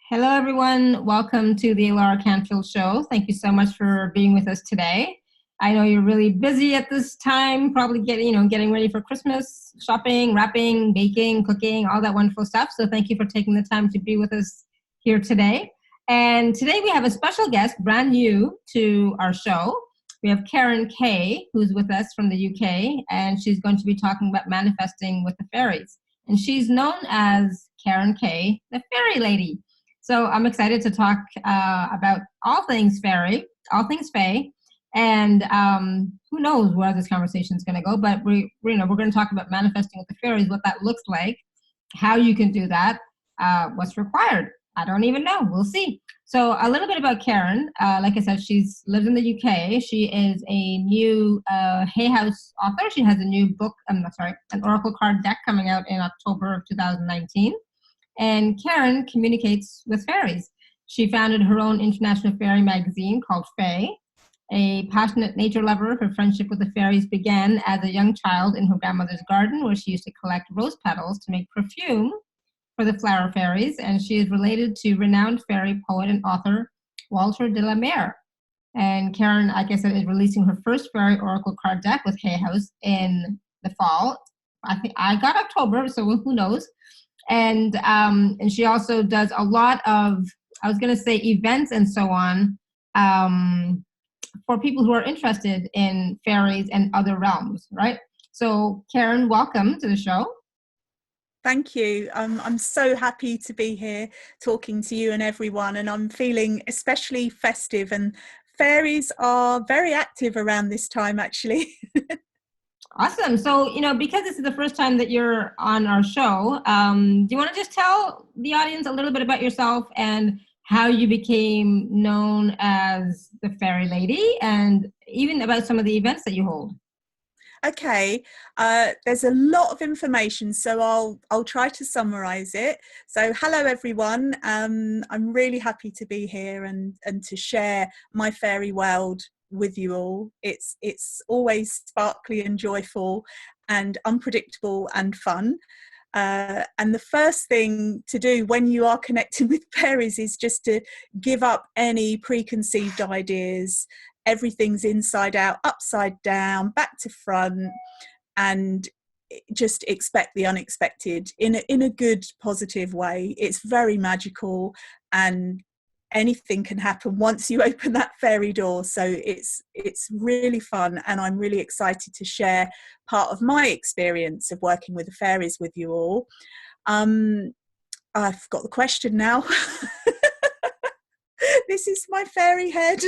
Hello, everyone. Welcome to the Laura Canfield Show. Thank you so much for being with us today. I know you're really busy at this time, probably getting ready for Christmas, shopping, wrapping, baking, cooking, all that wonderful stuff. So thank you for taking the time to be with us here today. And today we have a special guest, brand new to our show. We have Karen Kay, who's with us from the UK, and she's going to be talking about manifesting with the fairies. And she's known as Karen Kay, the Fairy Lady. So I'm excited to talk about all things fairy, all things fae, and who knows where this conversation is going to go. But we're going to talk about manifesting with the fairies, what that looks like, how you can do that, what's required. I don't even know. We'll see. So a little bit about Karen. Like I said, she's lived in the UK. She is a new Hay House author. She has a new book. An oracle card deck coming out in October of 2019. And Karen communicates with fairies. She founded her own international fairy magazine called Fae. A passionate nature lover, her friendship with the fairies began as a young child in her grandmother's garden, where she used to collect rose petals to make perfume for the flower fairies. And she is related to renowned fairy poet and author Walter de la Mare. And Karen, like I said, is releasing her first fairy oracle card deck with Hay House in the fall. I think I got October, so who knows? And she also does a lot of, I was going to say, events and so on for people who are interested in fairies and other realms, right? So Karen, welcome to the show. Thank you. I'm so happy to be here talking to you and everyone, and I'm feeling especially festive, and fairies are very active around this time, actually. Awesome. So, because this is the first time that you're on our show, do you want to just tell the audience a little bit about yourself and how you became known as the Fairy Lady, and even about some of the events that you hold? Okay, there's a lot of information, so I'll try to summarize it. So hello everyone, I'm really happy to be here and to share my fairy world with you all. It's always sparkly and joyful and unpredictable and fun. And the first thing to do when you are connecting with fairies is just to give up any preconceived ideas. Everything's inside out, upside down, back to front, and just expect the unexpected in a good, positive way. It's very magical, and anything can happen once you open that fairy door. So it's really fun, and I'm really excited to share part of my experience of working with the fairies with you all. I've got the question now. This is my fairy head,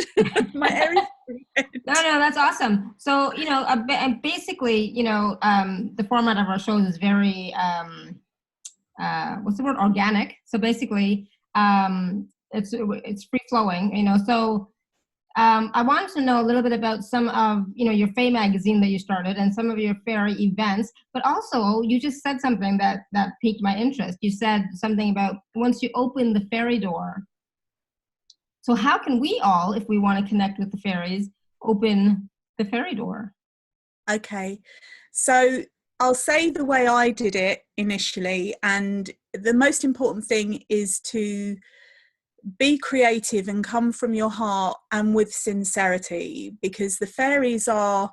my airy fairy head. No, that's awesome. So, basically, the format of our shows is very, what's the word, organic. So basically, it's free flowing, So I wanted to know a little bit about some of, your Fae magazine that you started and some of your fairy events, but also you just said something that piqued my interest. You said something about once you open the fairy door. So how can we all, if we want to connect with the fairies, open the fairy door? Okay, so I'll say the way I did it initially, and the most important thing is to be creative and come from your heart and with sincerity, because the fairies are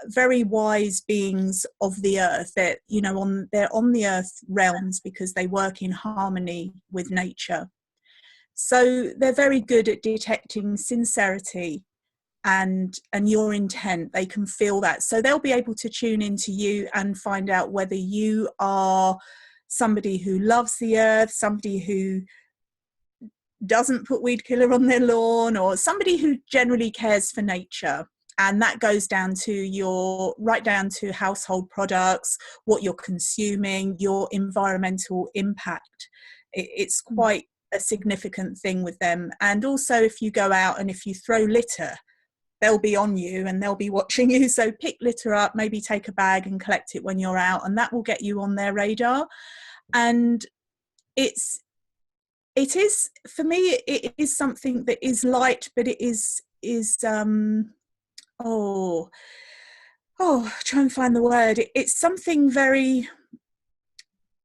very wise beings of the earth. They're on the earth realms because they work in harmony with nature. So they're very good at detecting sincerity and your intent. They can feel that. So they'll be able to tune into you and find out whether you are somebody who loves the earth, somebody who doesn't put weed killer on their lawn, or somebody who generally cares for nature. And that goes down to right down to household products, what you're consuming, your environmental impact. It's quite a significant thing with them. And also, if you go out and if you throw litter, they'll be on you and they'll be watching you. So pick litter up, maybe take a bag and collect it when you're out, and that will get you on their radar. And it is, for me, it is something that is light, but it is try and find the word. It's something very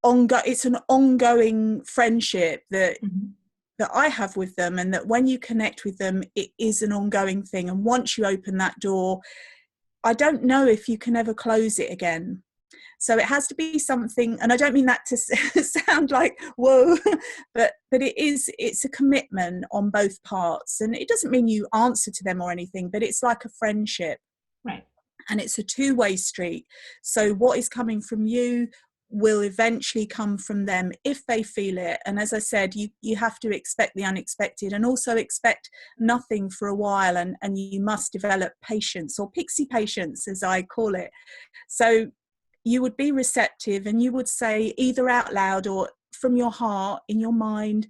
it's an ongoing friendship that that I have with them, and that when you connect with them, it is an ongoing thing. And once you open that door, I don't know if you can ever close it again. So it has to be something, and I don't mean that to sound like whoa, but it's a commitment on both parts. And it doesn't mean you answer to them or anything, but it's like a friendship. Right. And it's a two-way street. So what is coming from you will eventually come from them if they feel it. And as I said, you have to expect the unexpected, and also expect nothing for a while, and you must develop patience, or pixie patience as I call it. So you would be receptive, and you would say either out loud or from your heart, in your mind,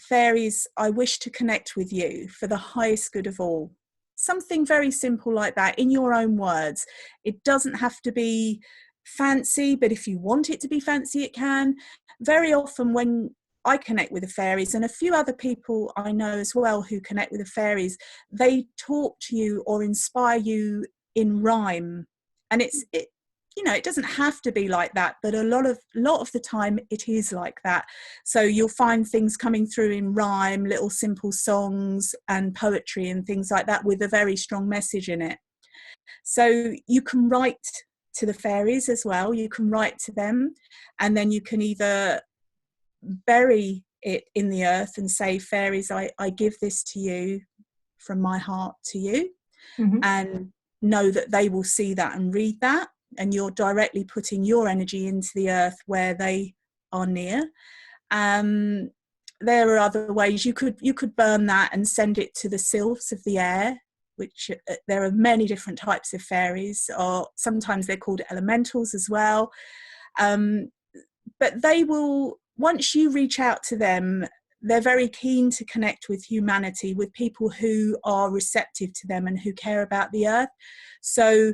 fairies, I wish to connect with you for the highest good of all. Something very simple like that, in your own words. It doesn't have to be fancy, but if you want it to be fancy, it can. Very often when I connect with the fairies, and a few other people I know as well who connect with the fairies, they talk to you or inspire you in rhyme. And it doesn't have to be like that, but a lot of the time it is like that. So you'll find things coming through in rhyme, little simple songs and poetry and things like that, with a very strong message in it. So you can write to the fairies as well. You can write to them, and then you can either bury it in the earth and say, fairies, I give this to you from my heart to you, and know that they will see that and read that, and you're directly putting your energy into the earth where they are near. There are other ways you could burn that and send it to the sylphs of the air, which there are many different types of fairies, or sometimes they're called elementals as well. But they will, once you reach out to them, they're very keen to connect with humanity, with people who are receptive to them and who care about the earth. So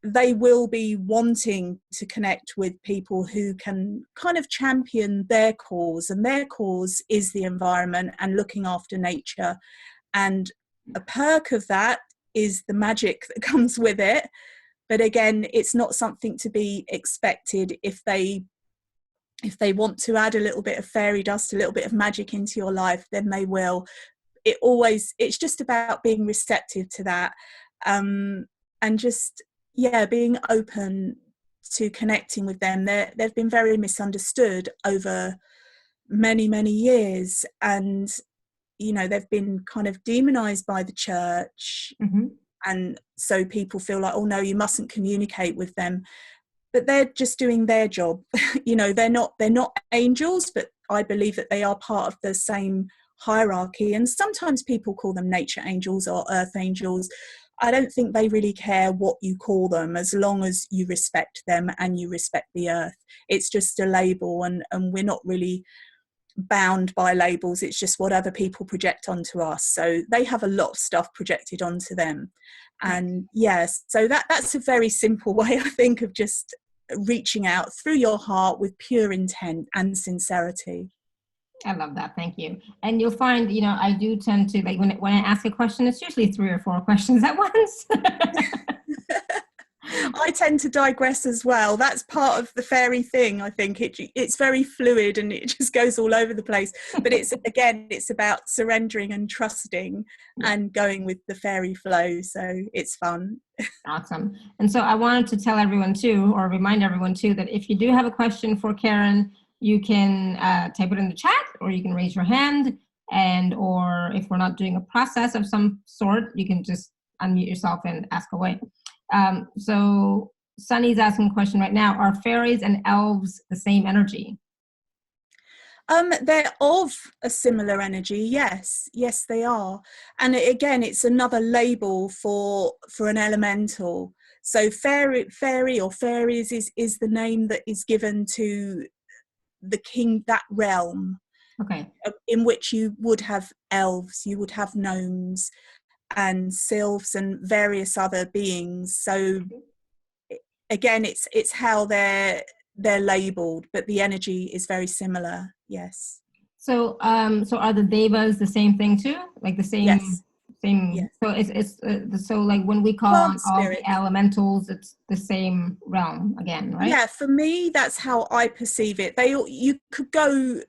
they will be wanting to connect with people who can kind of champion their cause, and their cause is the environment and looking after nature. And a perk of that is the magic that comes with it. But again, it's not something to be expected. If they want to add a little bit of fairy dust, a little bit of magic into your life, then they will. It's just about being receptive to that, and just being open to connecting with them. They've been very misunderstood over many, many years, and they've been kind of demonized by the church. And so people feel like, oh no, you mustn't communicate with them. But they're just doing their job. They're not angels, but I believe that they are part of the same hierarchy. And sometimes people call them nature angels or earth angels. I don't think they really care what you call them, as long as you respect them and you respect the earth. It's just a label, and we're not really bound by labels. It's just what other people project onto us. So they have a lot of stuff projected onto them. And yes, so that's a very simple way, I think, of just reaching out through your heart with pure intent and sincerity. I love that. Thank you. And you'll find, I do tend to, like, when I ask a question, it's usually 3 or 4 questions at once. I tend to digress as well. That's part of the fairy thing. I think it's very fluid and it just goes all over the place. But it's about surrendering and trusting and going with the fairy flow. So it's fun. Awesome. And so I wanted to tell everyone too, or remind everyone too, that if you do have a question for Karen, you can type it in the chat, or you can raise your hand, or if we're not doing a process of some sort, you can just unmute yourself and ask away. So Sunny's asking a question right now. Are fairies and elves the same energy? They're of a similar energy. Yes, they are. And again, it's another label for an elemental. So fairy or fairies is the name that is given to the king, that realm. Okay. In which you would have elves, you would have gnomes and sylphs and various other beings. So again, it's how they're labeled, but the energy is very similar. Yes. So are the devas the same thing too? Like the same? Yes. Same. Yes. So it's so like when we call on all the elementals, it's the same realm again, right? Yeah, for me, that's how I perceive it. You could go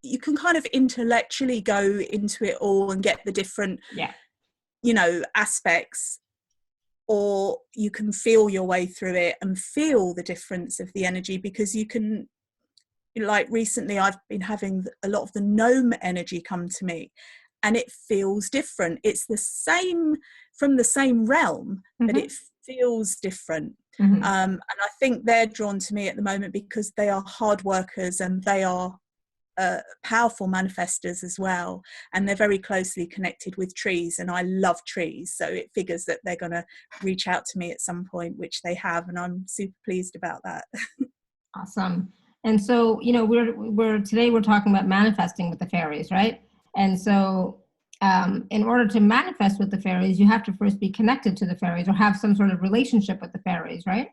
you can kind of intellectually go into it all and get the different, Yeah. you know, aspects, or you can feel your way through it and feel the difference of the energy, because you can, like recently I've been having a lot of the gnome energy come to me, and it feels different. It's the same, from the same realm, but it feels different. And I think they're drawn to me at the moment because they are hard workers, and they are powerful manifestors as well, and they're very closely connected with trees, and I love trees, so it figures that they're going to reach out to me at some point, which they have, and I'm super pleased about that. Awesome. And so, you know, we're today we're talking about manifesting with the fairies, right? And so, in order to manifest with the fairies, you have to first be connected to the fairies or have some sort of relationship with the fairies, right?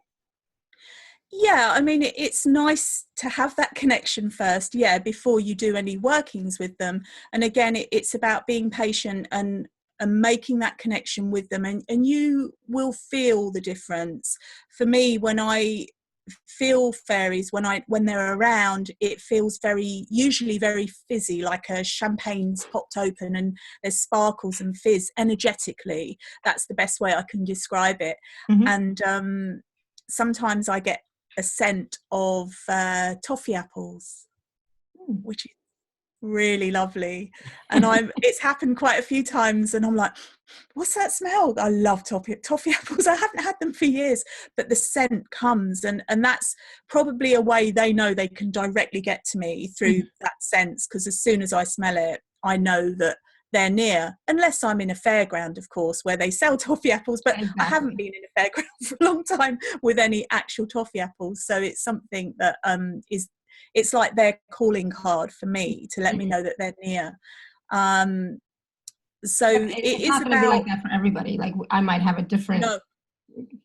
Yeah, I mean, it's nice to have that connection first, yeah, before you do any workings with them. And again, it's about being patient and making that connection with them, and you will feel the difference. For me, when I feel fairies, when they're around, it feels usually very fizzy, like a champagne's popped open and there's sparkles and fizz energetically. That's the best way I can describe it. And sometimes I get a scent of toffee apples, which is really lovely. And it's happened quite a few times, and I'm like, what's that smell? I love toffee apples. I haven't had them for years, but the scent comes, and that's probably a way they know they can directly get to me, through that sense, because as soon as I smell it, I know that they're near, unless I'm in a fairground, of course, where they sell toffee apples, but Exactly. I haven't been in a fairground for a long time with any actual toffee apples, so it's something that it's like their calling card for me to let me know that they're near. So It's it is not going to be about, like that for everybody. Like I might have a different, no,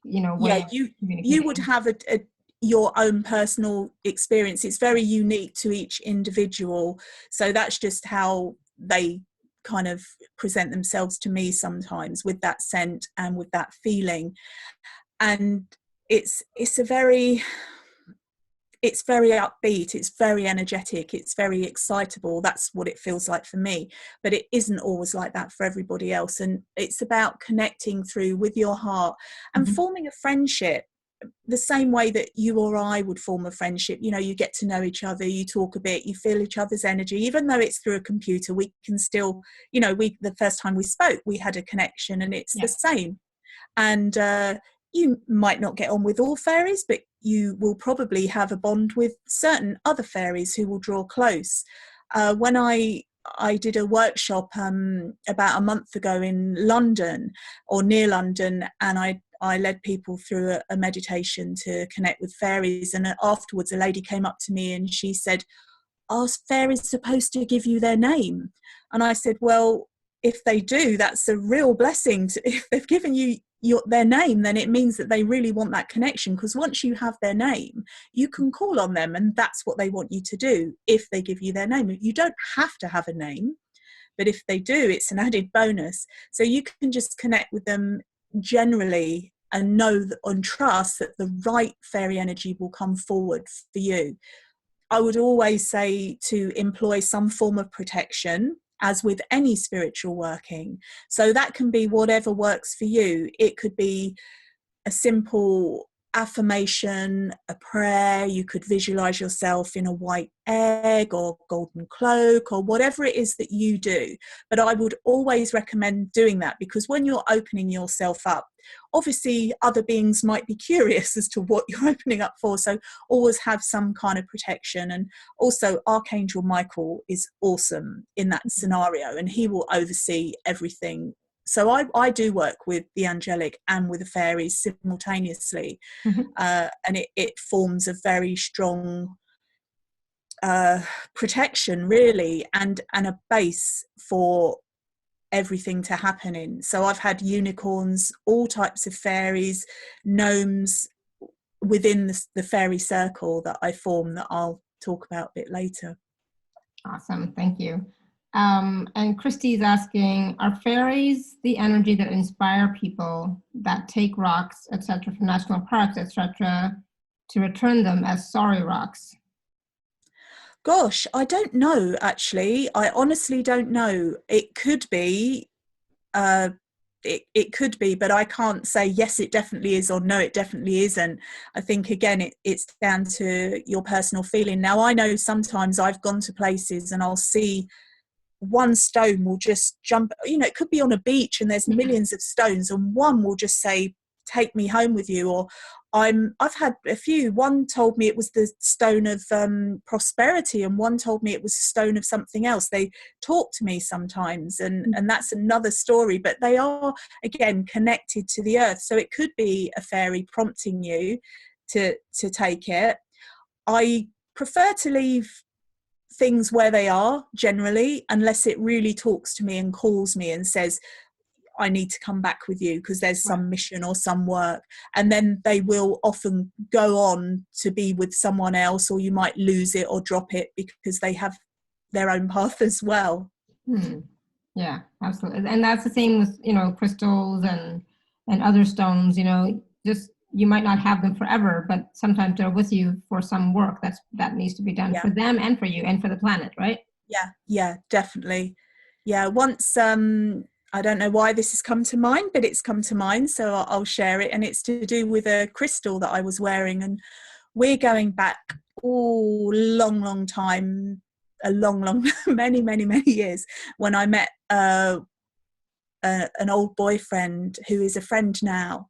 you know, way yeah, of you would communicating. have your own personal experience. It's very unique to each individual, so that's just how they kind of present themselves to me sometimes, with that scent and with that feeling. And it's very upbeat, it's very energetic, it's very excitable. That's what it feels like for me, but it isn't always like that for everybody else. And it's about connecting through with your heart and forming a friendship the same way that you or I would form a friendship. You know, you get to know each other, you talk a bit, you feel each other's energy. Even though it's through a computer, we can still, you know, the first time we spoke, we had a connection, and it's the same. And you might not get on with all fairies, but you will probably have a bond with certain other fairies who will draw close. When I did a workshop about a month ago in London, or near London, and I led people through a meditation to connect with fairies. And afterwards, a lady came up to me and she said, "Are fairies supposed to give you their name?" And I said, well, if they do, that's a real blessing. If they've given you their name, then it means that they really want that connection, because once you have their name, you can call on them, and that's what they want you to do if they give you their name. You don't have to have a name, but if they do, it's an added bonus. So you can just connect with them generally and know and trust that the right fairy energy will come forward for you. I would always say to employ some form of protection, as with any spiritual working. So that can be whatever works for you. It could be a simple affirmation, a prayer. You could visualize yourself in a white egg or golden cloak, or whatever it is that you do. But I would always recommend doing that, because when you're opening yourself up, obviously other beings might be curious as to what you're opening up for. So always have some kind of protection. And also Archangel Michael is awesome in that scenario, and he will oversee everything. So I do work with the angelic and with the fairies simultaneously, and it forms a very strong protection, really, and a base for everything to happen in. So I've had unicorns, all types of fairies, gnomes within the fairy circle that I form, that I'll talk about a bit later. Awesome, thank you. And Christy's asking, are fairies the energy that inspire people that take rocks, etc., from national parks, etc., to return them as sorry rocks? Gosh, I don't know, actually. I honestly don't know. It could be, uh, it could be, but I can't say yes, it definitely is, or no, it definitely isn't. I think, again, it's down to your personal feeling. Now, I know sometimes I've gone to places and I'll see one stone will just jump, it could be on a beach and there's millions of stones, and one will just say, take me home with you. Or I've had a few. One told me it was the stone of prosperity, and one told me it was a stone of something else. They talk to me sometimes, and that's another story, but they are, again, connected to the earth. So it could be a fairy prompting you to take it. I prefer to leave things where they are generally, unless it really talks to me and calls me and says, I need to come back with you because there's some mission or some work. And then they will often go on to be with someone else, or you might lose it or drop it because they have their own path as well. Yeah, absolutely. And that's the same with, crystals and other stones, just you might not have them forever, but sometimes they're with you for some work that needs to be done for them and for you and for the planet, right? Yeah, definitely. Yeah, once I don't know why this has come to mind, but it's come to mind, so I'll share it. And it's to do with a crystal that I was wearing, and we're going back long time, a long many years, when I met an old boyfriend who is a friend now.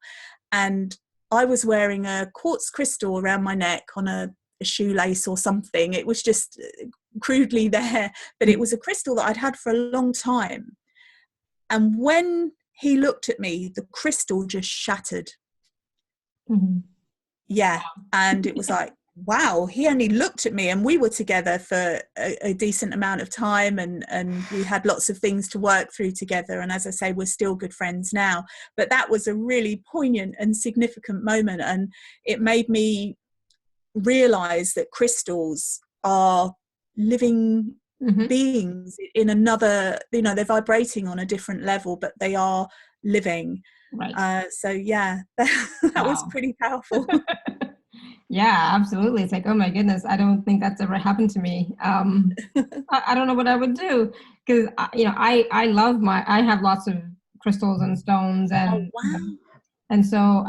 And I was wearing a quartz crystal around my neck on a shoelace or something. It was just crudely there, but it was a crystal that I'd had for a long time. And when he looked at me, the crystal just shattered. Mm-hmm. Yeah. And it was like, wow, he only looked at me, and we were together for a decent amount of time, and we had lots of things to work through together. And as I say, we're still good friends now. But that was a really poignant and significant moment. And it made me realize that crystals are living beings in another, they're vibrating on a different level, but they are living. Right. So yeah, that was pretty powerful. Yeah, absolutely. It's like, oh my goodness, I don't think that's ever happened to me. I don't know what I would do, because I love I have lots of crystals and stones, Oh, and wow. and so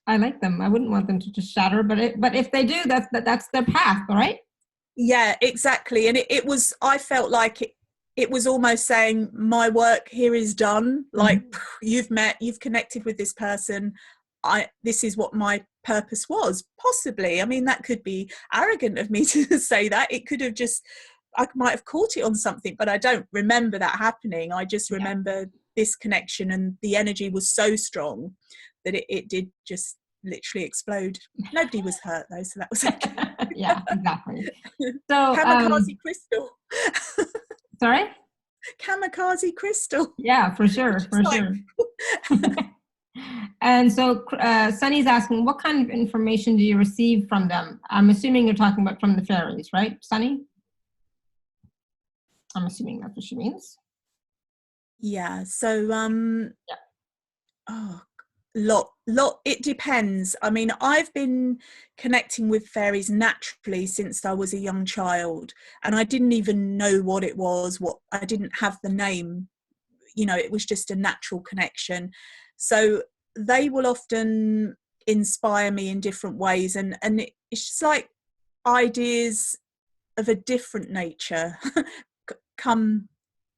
I like them. I wouldn't want them to just shatter, but if they do, that's their path, right? Yeah, exactly. And it was, I felt like it was almost saying, my work here is done. Like, you've met, you've connected with this person. This is what my purpose was. Possibly. I mean, that could be arrogant of me to say that. It could have just, I might have caught it on something, but I don't remember that happening. I just remember this connection, and the energy was so strong that it did just literally explode. Nobody was hurt though, so that was okay. Yeah, exactly. So, Kamikaze crystal. sorry? Kamikaze crystal. Yeah, for sure, Just for like, sure. And so Sunny's asking, what kind of information do you receive from them? I'm assuming you're talking about from the fairies, right, Sunny? I'm assuming that's what she means. yeah. So Yeah. oh, lot it depends. I mean, I've been connecting with fairies naturally since I was a young child, and I didn't even know what it was. What I didn't have the name, it was just a natural connection. So they will often inspire me in different ways, and it's just like ideas of a different nature come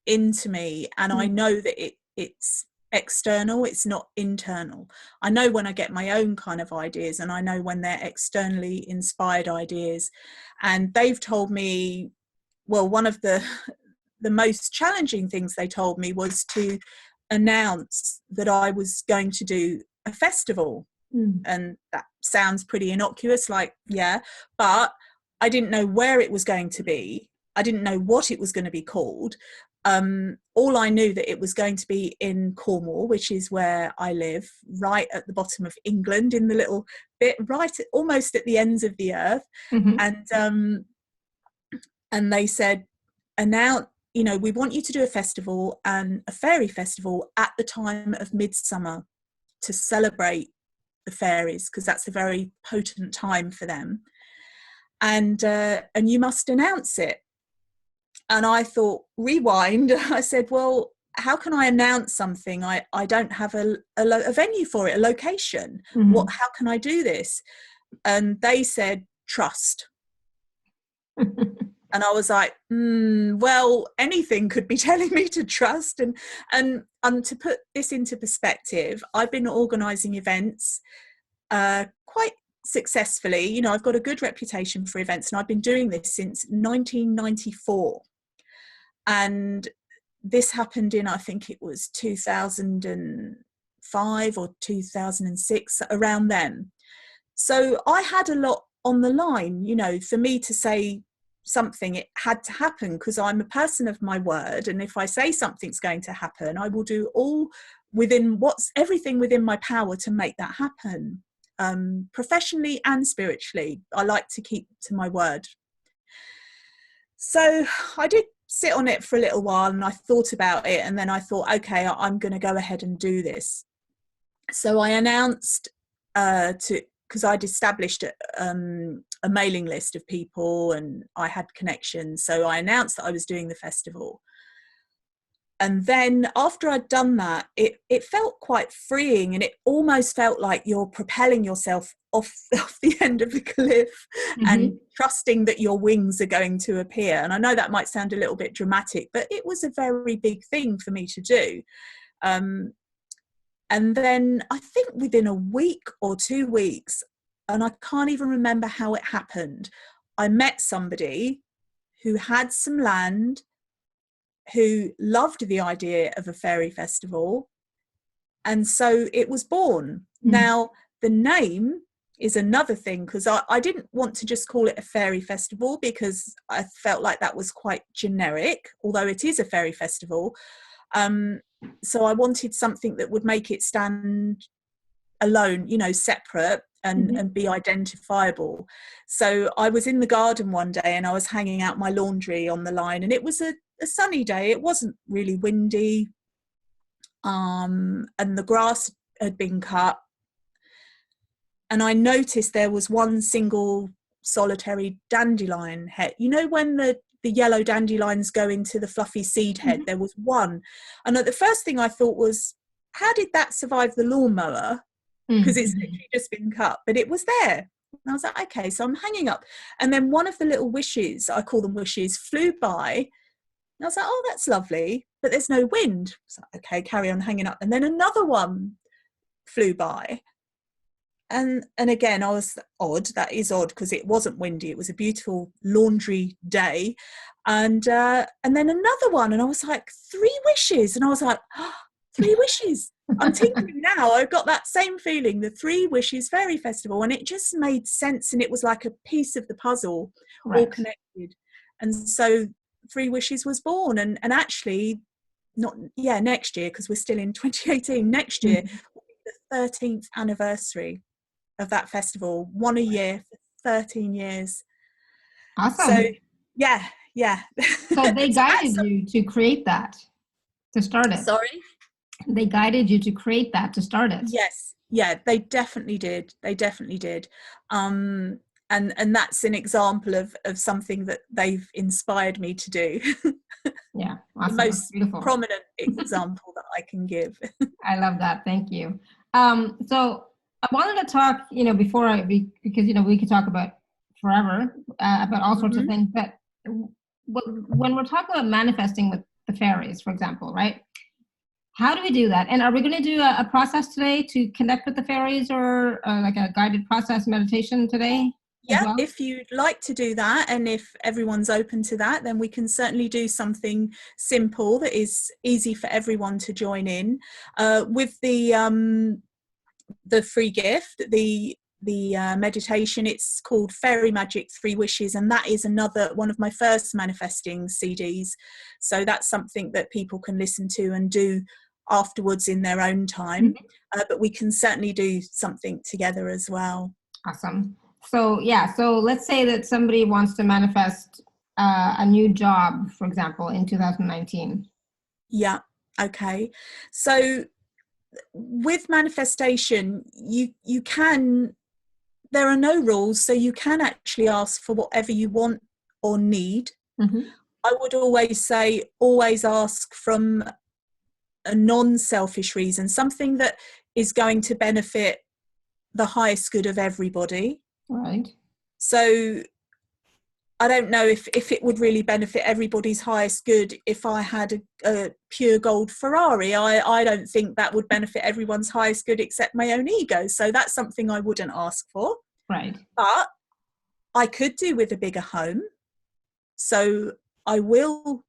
into me, and I know that it's external, it's not internal. I know when I get my own kind of ideas, and I know when they're externally inspired ideas. And they've told me, well, one of the most challenging things they told me was to announce that I was going to do a festival. And that sounds pretty innocuous, like, yeah, but I didn't know where it was going to be. I didn't know what it was going to be called. All I knew that it was going to be in Cornwall, which is where I live, right at the bottom of England, in the little bit, right almost at the ends of the earth. And they said, and now, we want you to do a festival, and a fairy festival, at the time of midsummer, to celebrate the fairies, because that's a very potent time for them. and you must announce it. And I thought, rewind. I said, well, how can I announce something? I don't have a venue for it, a location. Mm-hmm. How can I do this? And they said, trust. And I was like, well, anything could be telling me to trust. And to put this into perspective, I've been organising events quite successfully. You know, I've got a good reputation for events, and I've been doing this since 1994. And this happened in, I think it was 2005 or 2006, around then. So I had a lot on the line. You know, for me to say something, it had to happen, because I'm a person of my word, and if I say something's going to happen, I will do everything within my power to make that happen, professionally and spiritually. I like to keep to my word. So I did sit on it for a little while, and I thought about it, and then I thought, okay, I'm going to go ahead and do this. So I announced because I'd established a mailing list of people, and I had connections. So I announced that I was doing the festival. And then after I'd done that, it felt quite freeing, and it almost felt like you're propelling yourself off the end of the cliff, mm-hmm. and trusting that your wings are going to appear. And I know that might sound a little bit dramatic, but it was a very big thing for me to do. And then I think within a week or 2 weeks, and I can't even remember how it happened, I met somebody who had some land, who loved the idea of a fairy festival. And so it was born. Mm. Now, the name is another thing, because I didn't want to just call it a fairy festival, because I felt like that was quite generic, although it is a fairy festival. So I wanted something that would make it stand alone, you know, separate, and, mm-hmm. and be identifiable. So I was in the garden one day, and I was hanging out my laundry on the line, and it was a sunny day. It wasn't really windy, and the grass had been cut, and I noticed there was one single solitary dandelion head. You know, when the yellow dandelions go into the fluffy seed head, mm-hmm. there was one. And the first thing I thought was, how did that survive the lawnmower? Because mm-hmm. it's literally just been cut, but it was there. And I was like, okay, so I'm hanging up. And then one of the little wishes, I call them wishes, flew by. And I was like, oh, that's lovely, but there's no wind. So, okay, carry on hanging up. And then another one flew by. And again, I was odd. That is odd, because it wasn't windy. It was a beautiful laundry day. And then another one. And I was like, 3 wishes. And I was like, oh, 3 wishes. I'm thinking now, I've got that same feeling, the 3 wishes fairy festival. And it just made sense. And it was like a piece of the puzzle, right, all connected. And so 3 wishes was born. And actually, next year, because we're still in 2018, next year, mm-hmm. will be the 13th anniversary of that festival. 1 a year for 13 years. Awesome. So yeah. So they guided you to create that, to start it. Sorry? They guided you to create that, to start it. Yes. Yeah, they definitely did. And that's an example of something that they've inspired me to do. Yeah, awesome. The most prominent example that I can give. I love that. Thank you. So I wanted to talk, because we could talk about forever about all sorts mm-hmm. of things, but when we're talking about manifesting with the fairies, for example, right? How do we do that? And are we going to do a process today to connect with the fairies, or like a guided process meditation today? Yeah, well? If you'd like to do that, and if everyone's open to that, then we can certainly do something simple that is easy for everyone to join in. With the free gift, the meditation, it's called Fairy Magic 3 Wishes, and that is another one of my first manifesting CDs. So that's something that people can listen to and do afterwards in their own time. Mm-hmm. But we can certainly do something together as well. Awesome. So let's say that somebody wants to manifest a new job, for example, in 2019. Yeah. Okay. So with manifestation, you can there are no rules, so you can actually ask for whatever you want or need. Mm-hmm. I would always say, always ask from a non-selfish reason, something that is going to benefit the highest good of everybody. Right. So I don't know if it would really benefit everybody's highest good if I had a pure gold Ferrari. I don't think that would benefit everyone's highest good except my own ego. So that's something I wouldn't ask for. Right. But I could do with a bigger home. So I will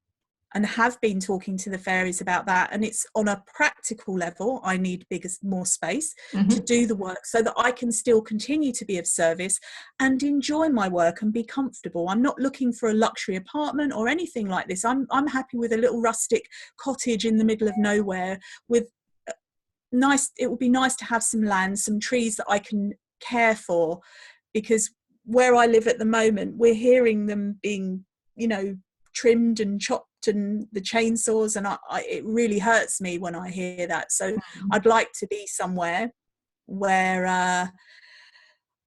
and have been talking to the fairies about that. And it's on a practical level. I need bigger, more space to do the work so that I can still continue to be of service and enjoy my work and be comfortable. I'm not looking for a luxury apartment or anything like this. I'm happy with a little rustic cottage in the middle of nowhere with nice, it would be nice to have some land, some trees that I can care for, because where I live at the moment, we're hearing them being, trimmed and chopped and the chainsaws, and it really hurts me when I hear that. So I'd like to be somewhere where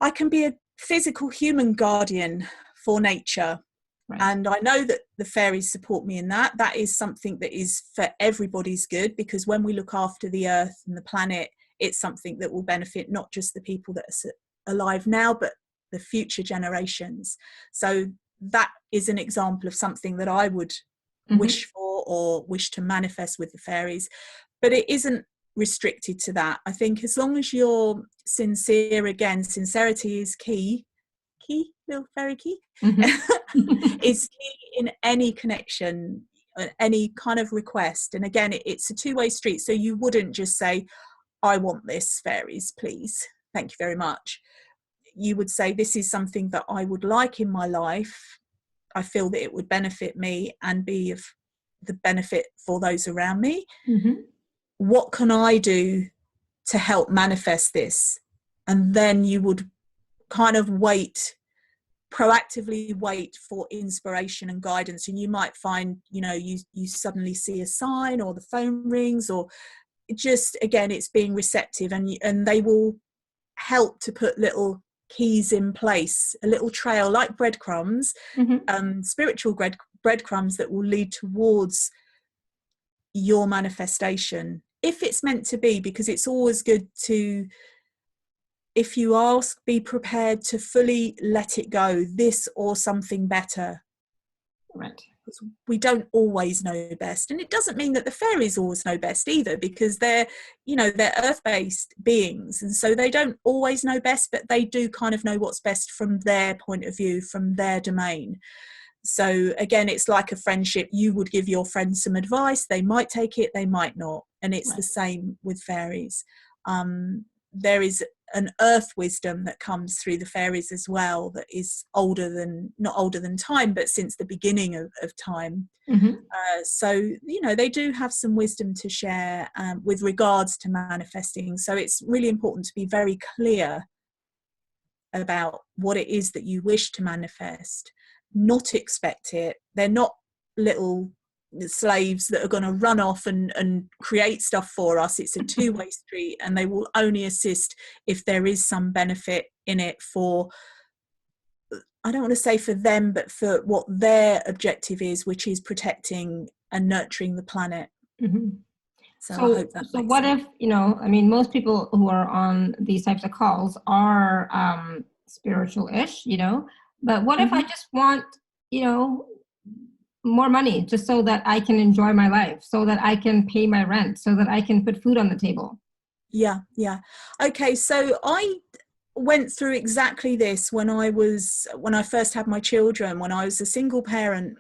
I can be a physical human guardian for nature. Right. And I know that the fairies support me in that. That is something that is for everybody's good, because when we look after the earth and the planet, it's something that will benefit not just the people that are alive now, but the future generations. So that is an example of something that I would wish for or wish to manifest with the fairies. But it isn't restricted to that. I think as long as you're sincere, again, sincerity is key, little fairy key, is key in any connection, any kind of request. And again, it's a two-way street. So you wouldn't just say, I want this, fairies, please, thank you very much. You would say, this is something that I would like in my life. I feel that it would benefit me and be of the benefit for those around me. What can I do to help manifest this? And then you would kind of proactively wait for inspiration and guidance. And you might find, you suddenly see a sign, or the phone rings, or just, again, it's being receptive, and they will help to put little keys in place, a little trail like breadcrumbs, spiritual breadcrumbs that will lead towards your manifestation, if it's meant to be. Because it's always good to, if you ask, be prepared to fully let it go, this or something better. Right. Because we don't always know best, and it doesn't mean that the fairies always know best either, because they're earth-based beings, and so they don't always know best, but they do kind of know what's best from their point of view, from their domain. So again, it's like a friendship. You would give your friend some advice, they might take it, they might not, and it's the same with fairies. There is an earth wisdom that comes through the fairies as well, that is not older than time, but since the beginning of time. So they do have some wisdom to share with regards to manifesting. So it's really important to be very clear about what it is that you wish to manifest, not expect it. They're not little slaves that are going to run off and create stuff for us. It's a two-way street, and they will only assist if there is some benefit in it for, I don't want to say for them, but for what their objective is, which is protecting and nurturing the planet. So I hope that so makes what sense. if, most people who are on these types of calls are spiritual-ish, but what if I just want, more money, just so that I can enjoy my life, so that I can pay my rent, so that I can put food on the table? Yeah. Okay, so I went through exactly this when I first had my children, when I was a single parent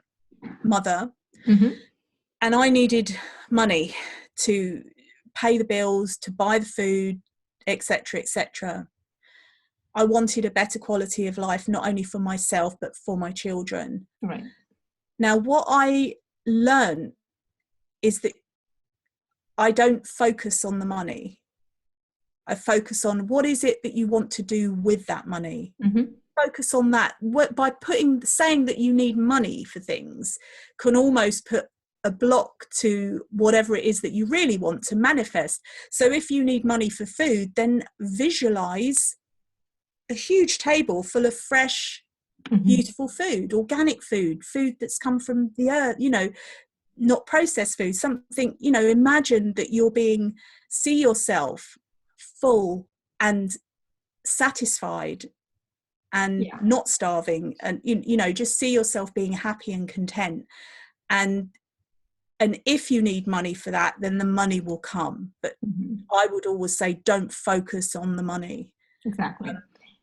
mother, and I needed money to pay the bills, to buy the food, etc., etc. I wanted a better quality of life, not only for myself, but for my children. Right. Now, what I learned is that I don't focus on the money. I focus on what is it that you want to do with that money. Focus on that. By saying that you need money for things can almost put a block to whatever it is that you really want to manifest. So if you need money for food, then visualize a huge table full of fresh, beautiful food, organic food, food that's come from the earth, you know, not processed food, something, you know, imagine that see yourself full and satisfied and not starving, and you know, just see yourself being happy and content. And if you need money for that, then the money will come. But I would always say, don't focus on the money. Exactly.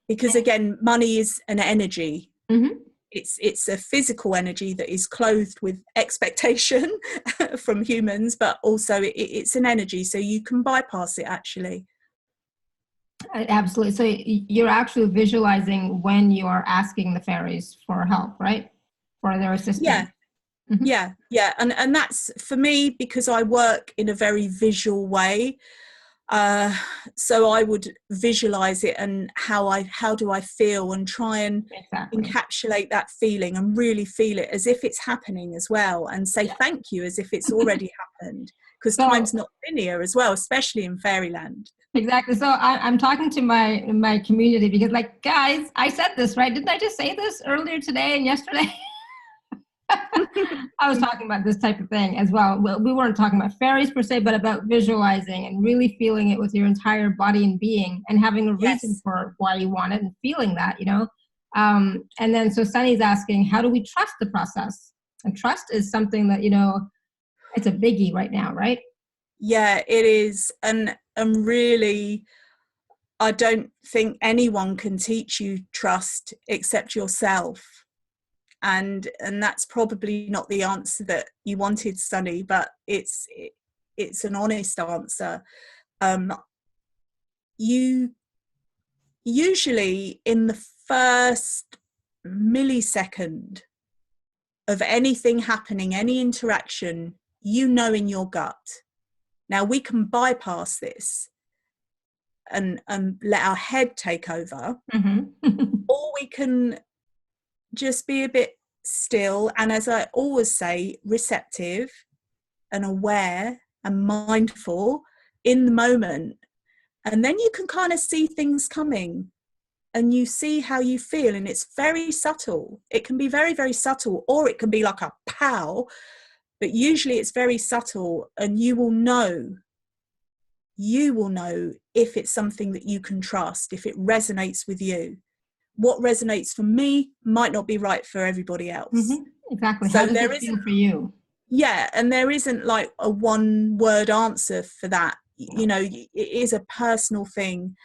Because again, money is an energy. It's a physical energy that is clothed with expectation from humans, but also it's an energy, so you can bypass it actually. Absolutely. So you're actually visualizing when you are asking the fairies for help, right? For their assistance. Yeah. And that's for me, because I work in a very visual way. So I would visualize it and how do I feel, and try and encapsulate that feeling and really feel it as if it's happening as well, and say thank you as if it's already happened, because time's not linear as well, especially in fairyland. Exactly. So I'm talking to my community, because, like, guys, I said this, right? Didn't I just say this earlier today and yesterday? I was talking about this type of thing as well. We weren't talking about fairies per se, but about visualizing and really feeling it with your entire body and being, and having a reason for why you want it and feeling that, you know. And then so Sunny's asking, how do we trust the process? And trust is something that, you know, it's a biggie right now, right? Yeah, it is. And really, I don't think anyone can teach you trust except yourself. And that's probably not the answer that you wanted, Sunny, but it's an honest answer. You usually, in the first millisecond of anything happening, any interaction, you know in your gut. Now we can bypass this and let our head take over, or we can just be a bit still, and, as I always say, receptive and aware and mindful in the moment. And then you can kind of see things coming, and you see how you feel, and it's very subtle. It can be very, very subtle, or it can be like a pow, but usually it's very subtle, and you will know if it's something that you can trust, if it resonates with you. What resonates for me might not be right for everybody else. Exactly. So how does it feel for you? Yeah, and there isn't like a one word answer for that. You know, it is a personal thing.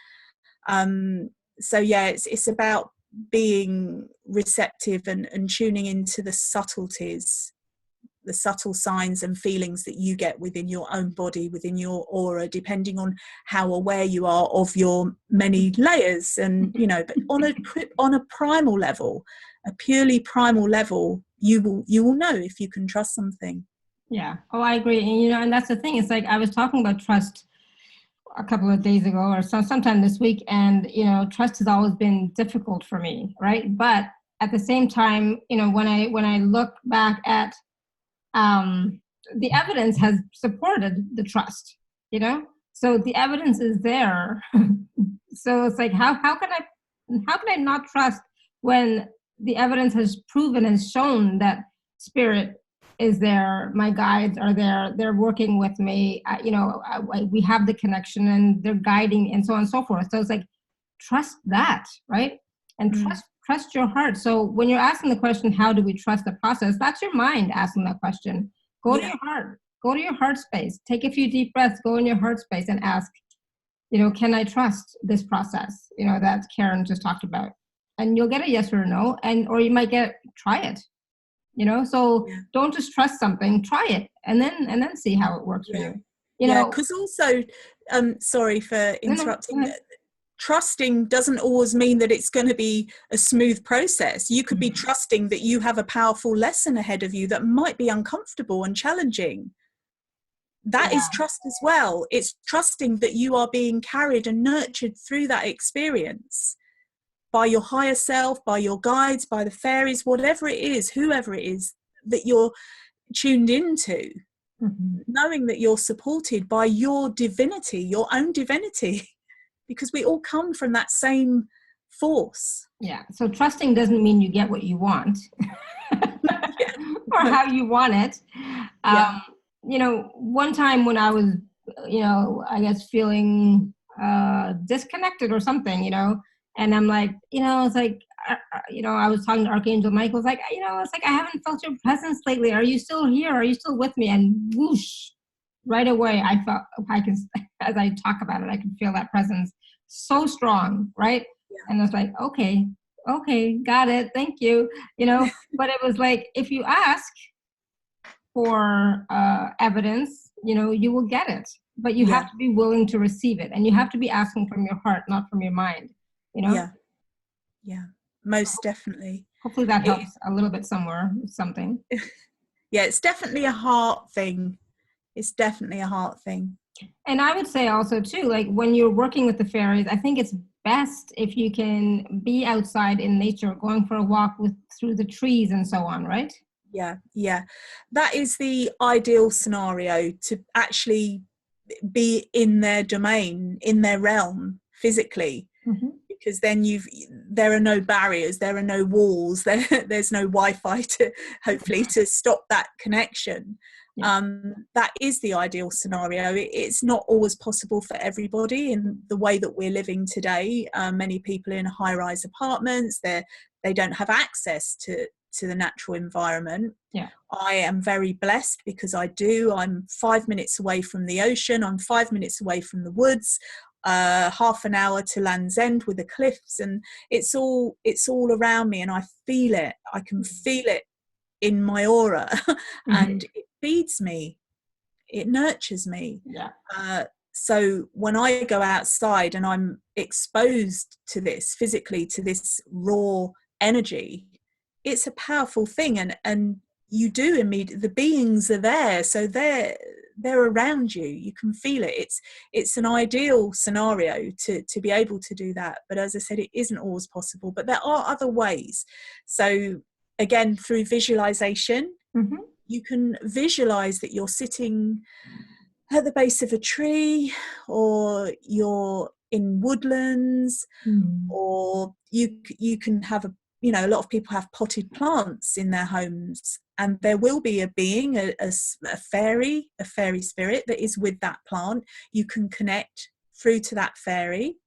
So yeah, it's about being receptive and tuning into the subtleties, the subtle signs and feelings that you get within your own body, within your aura, depending on how aware you are of your many layers. And, you know, but on a primal level, a purely primal level, you will know if you can trust something. Yeah. Oh, I agree. And, you know, and that's the thing. It's like, I was talking about trust a couple of days ago, or sometime this week, and, you know, trust has always been difficult for me, right? But at the same time, you know, when I look back at the evidence has supported the trust, you know, so the evidence is there. So it's like, how can I not trust when the evidence has proven and shown that spirit is there, my guides are there, they're working with me, you know, we have the connection and they're guiding, and so on and so forth. So it's like, trust that, right? And trust your heart. So when you're asking the question, how do we trust the process, that's your mind asking that question. Go to your heart, go to your heart space, take a few deep breaths, go in your heart space and ask, you know, can I trust this process, you know, that Karen just talked about? And you'll get a yes or a no, or you might get, try it, you know. So don't just trust something, try it, and then see how it works for you. You know, because also, sorry for interrupting. No. Trusting doesn't always mean that it's going to be a smooth process. You could be trusting that you have a powerful lesson ahead of you that might be uncomfortable and challenging. That is trust as well. It's trusting that you are being carried and nurtured through that experience by your higher self, by your guides, by the fairies, whatever it is, whoever it is that you're tuned into. Knowing that you're supported by your divinity, your own divinity, because we all come from that same force. Yeah. So trusting doesn't mean you get what you want Yeah. or how you want it. Yeah. One time when I was, I guess feeling disconnected or something, and I'm like, it's like, I was talking to Archangel Michael. It's like, it's like, I haven't felt your presence lately. Are you still here? Are you still with me? And whoosh, right away, I felt, I can, as I talk about it, I can feel that presence so strong, right? Yeah. And it's like, okay, got it, thank you, but it was like, if you ask for evidence, you will get it, but you have Yeah. to be willing to receive it, and you have to be asking from your heart, not from your mind, Yeah. Yeah. Most definitely. Hopefully that It, helps a little bit somewhere, something. yeah, it's definitely a heart thing. It's definitely a heart thing. And I would say also too, like when you're working with the fairies, I think it's best if you can be outside in nature, going for a walk through the trees and so on, right? Yeah, yeah. That is the ideal scenario, to actually be in their domain, in their realm physically, Mm-hmm. because then there are no barriers, there are no walls, there's no Wi-Fi to hopefully to stop that connection. Yeah. That is the ideal scenario. It's not always possible for everybody in the way that we're living today. Many people in high-rise apartments, they don't have access to the natural environment. Yeah. I am very blessed because I do. I'm 5 minutes away from the ocean. I'm 5 minutes away from the woods. Half an hour to Land's End with the cliffs, and it's all around me, and I feel it. I can feel it in my aura, and it feeds me. It nurtures me. Yeah. So when I go outside and I'm exposed to this physically, to this raw energy, it's a powerful thing, and you do immediately, the beings are there, so they're around you, you can feel it. It's an ideal scenario to be able to do that, but as I said, it isn't always possible, but there are other ways. So again, through visualization, Mm-hmm. you can visualize that you're sitting at the base of a tree, or you're in woodlands, or you can have a lot of people have potted plants in their homes, and there will be a being, a fairy spirit that is with that plant. You can connect through to that fairy,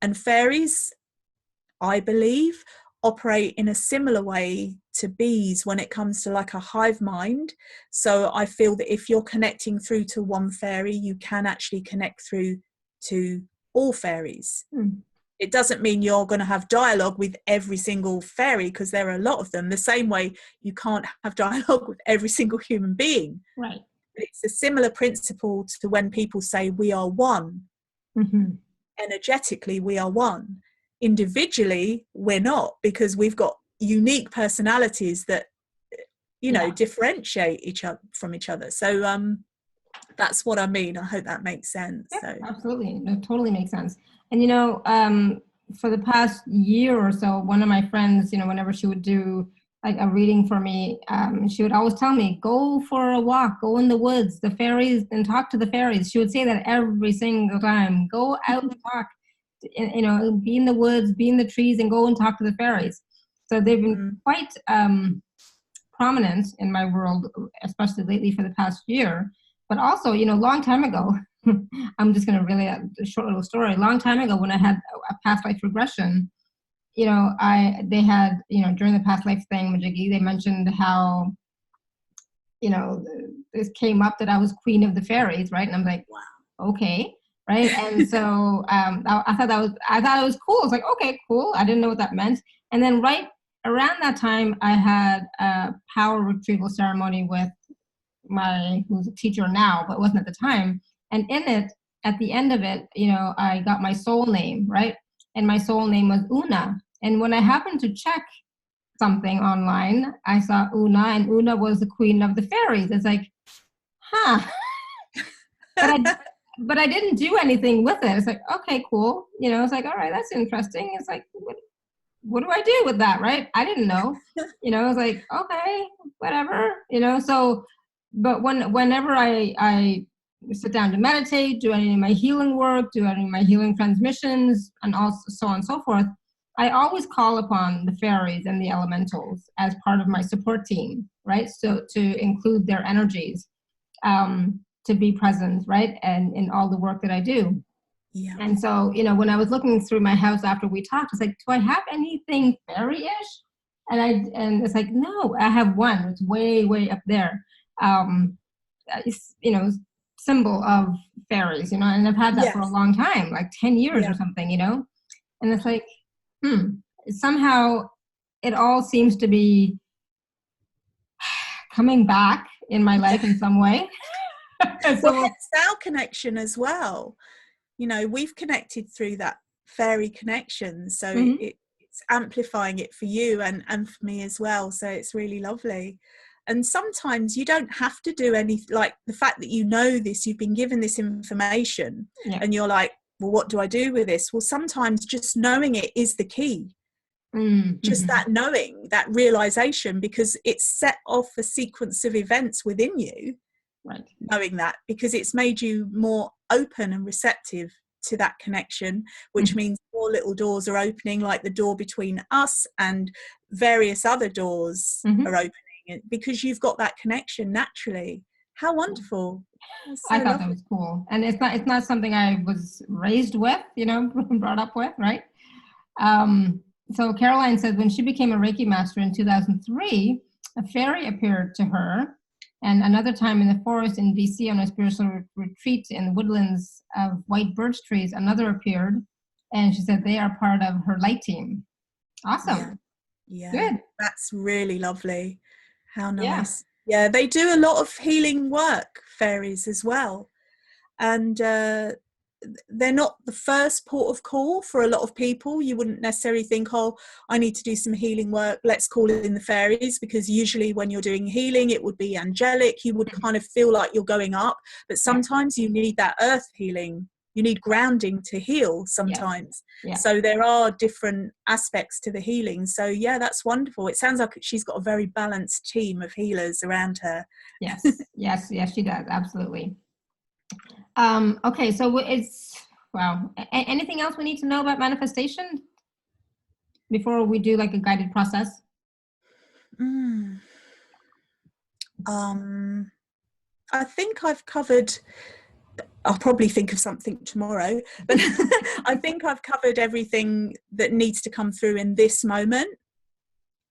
and fairies, I believe, operate in a similar way to bees when it comes to like a hive mind. So I feel that if you're connecting through to one fairy, you can actually connect through to all fairies. It doesn't mean you're going to have dialogue with every single fairy, because there are a lot of them, the same way you can't have dialogue with every single human being. Right. But it's a similar principle to when people say we are one. Mm-hmm. Energetically, we are one. Individually, we're not, because we've got unique personalities that differentiate each other from each other. So that's what I mean. I hope that makes sense. Yeah, So absolutely. No, totally makes sense. And for the past year or so, one of my friends, whenever she would do like a reading for me, she would always tell me, go for a walk, go in the woods, the fairies, and talk to the fairies. She would say that every single time. Go out and talk, be in the woods, be in the trees, and go and talk to the fairies. So they've been quite prominent in my world, especially lately for the past year. But also, long time ago, I'm just going to really a short little story. Long time ago, when I had a past life regression, they had, during the past life thing, Majiggy, they mentioned how, this came up that I was queen of the fairies, right? And I'm like, wow, okay, right? And so I thought it was cool. I was like, okay, cool. I didn't know what that meant. And then right around that time, I had a power retrieval ceremony with who's a teacher now, but wasn't at the time. And in it, at the end of it, I got my soul name, right? And my soul name was Una. And when I happened to check something online, I saw Una, and Una was the queen of the fairies. It's like, huh. but I didn't do anything with it. It's like, okay, cool. It's like, all right, that's interesting. It's like, what do I do with that, right? I didn't know. It was like, okay, whatever. So, but whenever I sit down to meditate, do any of my healing work, do any of my healing transmissions, and also so on and so forth, I always call upon the fairies and the elementals as part of my support team, right? So to include their energies, to be present, right? And in all the work that I do. Yeah. And so, when I was looking through my house after we talked, I was like, do I have anything fairy-ish? And it's like, no, I have one. It's way, way up there. It's, symbol of fairies, and I've had that for a Yes. long time, like 10 years Yeah. or something, and it's like, somehow it all seems to be coming back in my life in some way. Well, So, hence our connection as well. We've connected through that fairy connection, so mhm, it's amplifying it for you and for me as well, so it's really lovely. And sometimes you don't have to do anything, like the fact that you've been given this information, yeah. and you're like, well, what do I do with this? Well, sometimes just knowing it is the key. Just Mm-hmm. that knowing, that realization, because it's set off a sequence of events within you, Right. knowing that, because it's made you more open and receptive to that connection, which Mm-hmm. means more little doors are opening, like the door between us and various other doors Mm-hmm. are opening, because you've got that connection naturally. How wonderful. That's so I thought that lovely. was cool, and it's not something I was raised with, brought up with, right? So Caroline said when she became a Reiki master in 2003, a fairy appeared to her, and another time in the forest in BC on a spiritual retreat in the woodlands of white birch trees, another appeared, and she said they are part of her light team. Yeah, Awesome, yeah, good, that's really lovely. How yeah. nice. Yeah, they do a lot of healing work, fairies, as well. And they're not the first port of call for a lot of people. You wouldn't necessarily think, oh, I need to do some healing work, let's call in the fairies, because usually when you're doing healing, it would be angelic. You would kind of feel like you're going up, but Yeah, sometimes you need that earth healing. You need grounding to heal yes, sometimes. yeah, So there are different aspects to the healing. So yeah, that's wonderful. It sounds like she's got a very balanced team of healers around her. yes, yes, yes, she does, absolutely. Okay, so it's wow. Anything else we need to know about manifestation before we do like a guided process? Mm. Um, I think I've covered, I'll probably think of something tomorrow, but I think I've covered everything that needs to come through in this moment.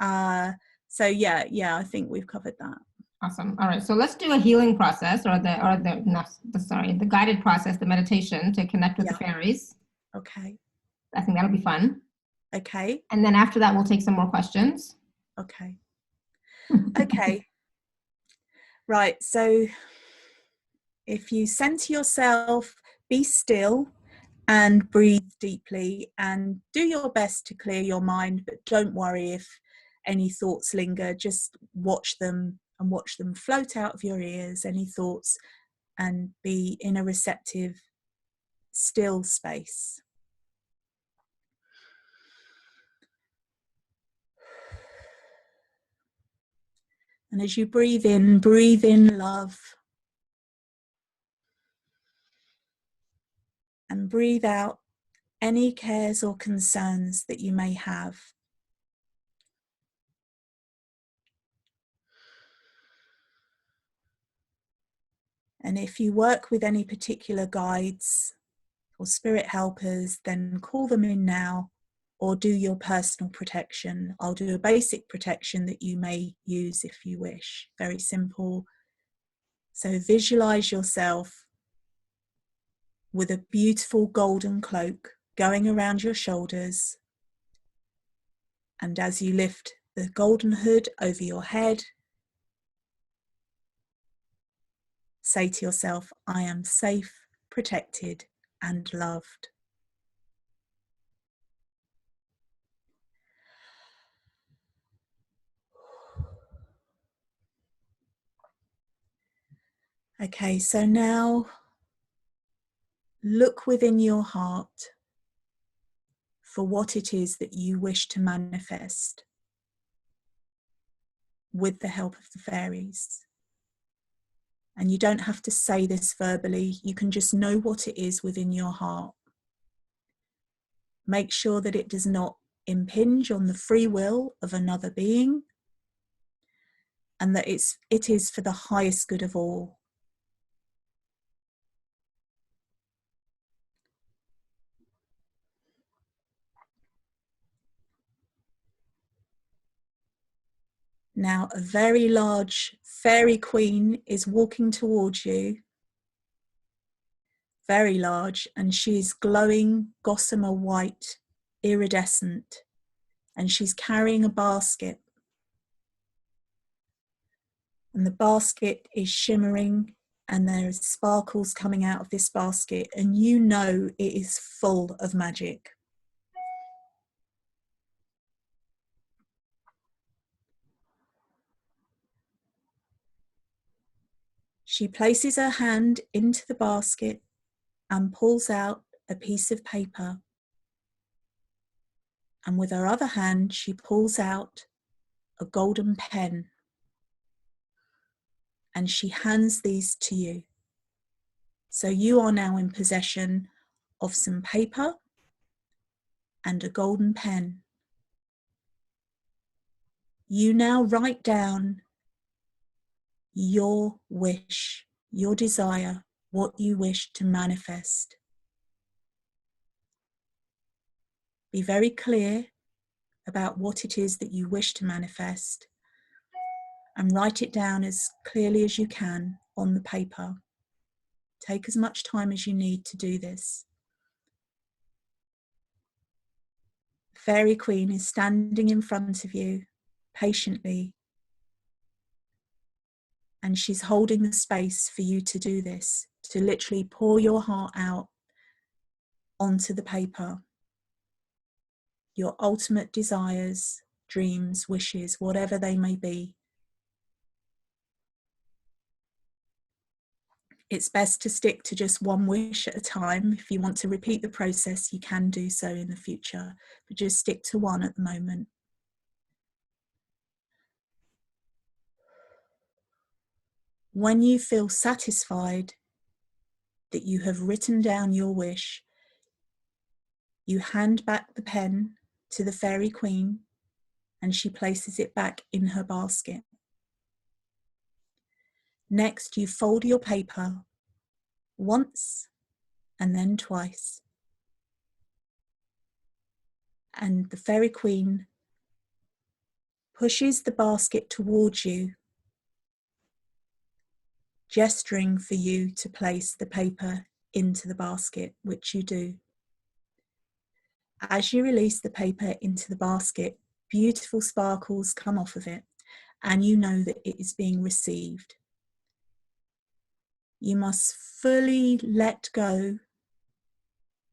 So yeah, I think we've covered that. Awesome. All right, so let's do a healing process, or the no, sorry, the guided process, the meditation to connect with the Yeah. fairies. Okay. I think that'll be fun. Okay. And then after that, we'll take some more questions. Okay. Okay. Right. So if you center yourself, be still and breathe deeply, and do your best to clear your mind, but don't worry if any thoughts linger. Just watch them and watch them float out of your ears, any thoughts, and be in a receptive, still space. And as you breathe in love, and breathe out any cares or concerns that you may have. And if you work with any particular guides or spirit helpers, then call them in now, or do your personal protection. I'll do a basic protection that you may use if you wish. Very simple. So visualize yourself with a beautiful golden cloak going around your shoulders. And as you lift the golden hood over your head, say to yourself, I am safe, protected, and loved. Okay, so now look within your heart for what it is that you wish to manifest with the help of the fairies. And you don't have to say this verbally, you can just know what it is within your heart. Make sure that it does not impinge on the free will of another being, and that it is for the highest good of all. Now, a very large fairy queen is walking towards you, very large, and she is glowing gossamer white, iridescent, and she's carrying a basket. And the basket is shimmering, and there's sparkles coming out of this basket, and you know it is full of magic. She places her hand into the basket and pulls out a piece of paper. And with her other hand, she pulls out a golden pen. And she hands these to you. So you are now in possession of some paper and a golden pen. You now write down your wish, your desire, what you wish to manifest. Be very clear about what it is that you wish to manifest, and write it down as clearly as you can on the paper. Take as much time as you need to do this. Fairy Queen is standing in front of you patiently, and she's holding the space for you to do this, to literally pour your heart out onto the paper. Your ultimate desires, dreams, wishes, whatever they may be. It's best to stick to just one wish at a time. If you want to repeat the process, you can do so in the future, but just stick to one at the moment. When you feel satisfied that you have written down your wish, you hand back the pen to the Fairy Queen, and she places it back in her basket. Next, you fold your paper once and then twice. And the Fairy Queen pushes the basket towards you, gesturing for you to place the paper into the basket, which you do. As you release the paper into the basket, beautiful sparkles come off of it, and you know that it is being received. You must fully let go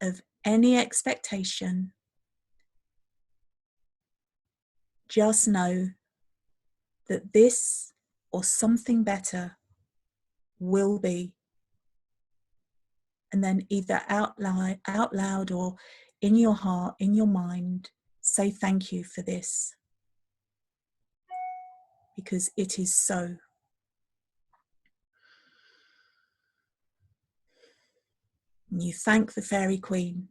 of any expectation. Just know that this or something better will be. And then either out loud or in your heart, in your mind, say thank you for this, because it is so. And you thank the Fairy Queen.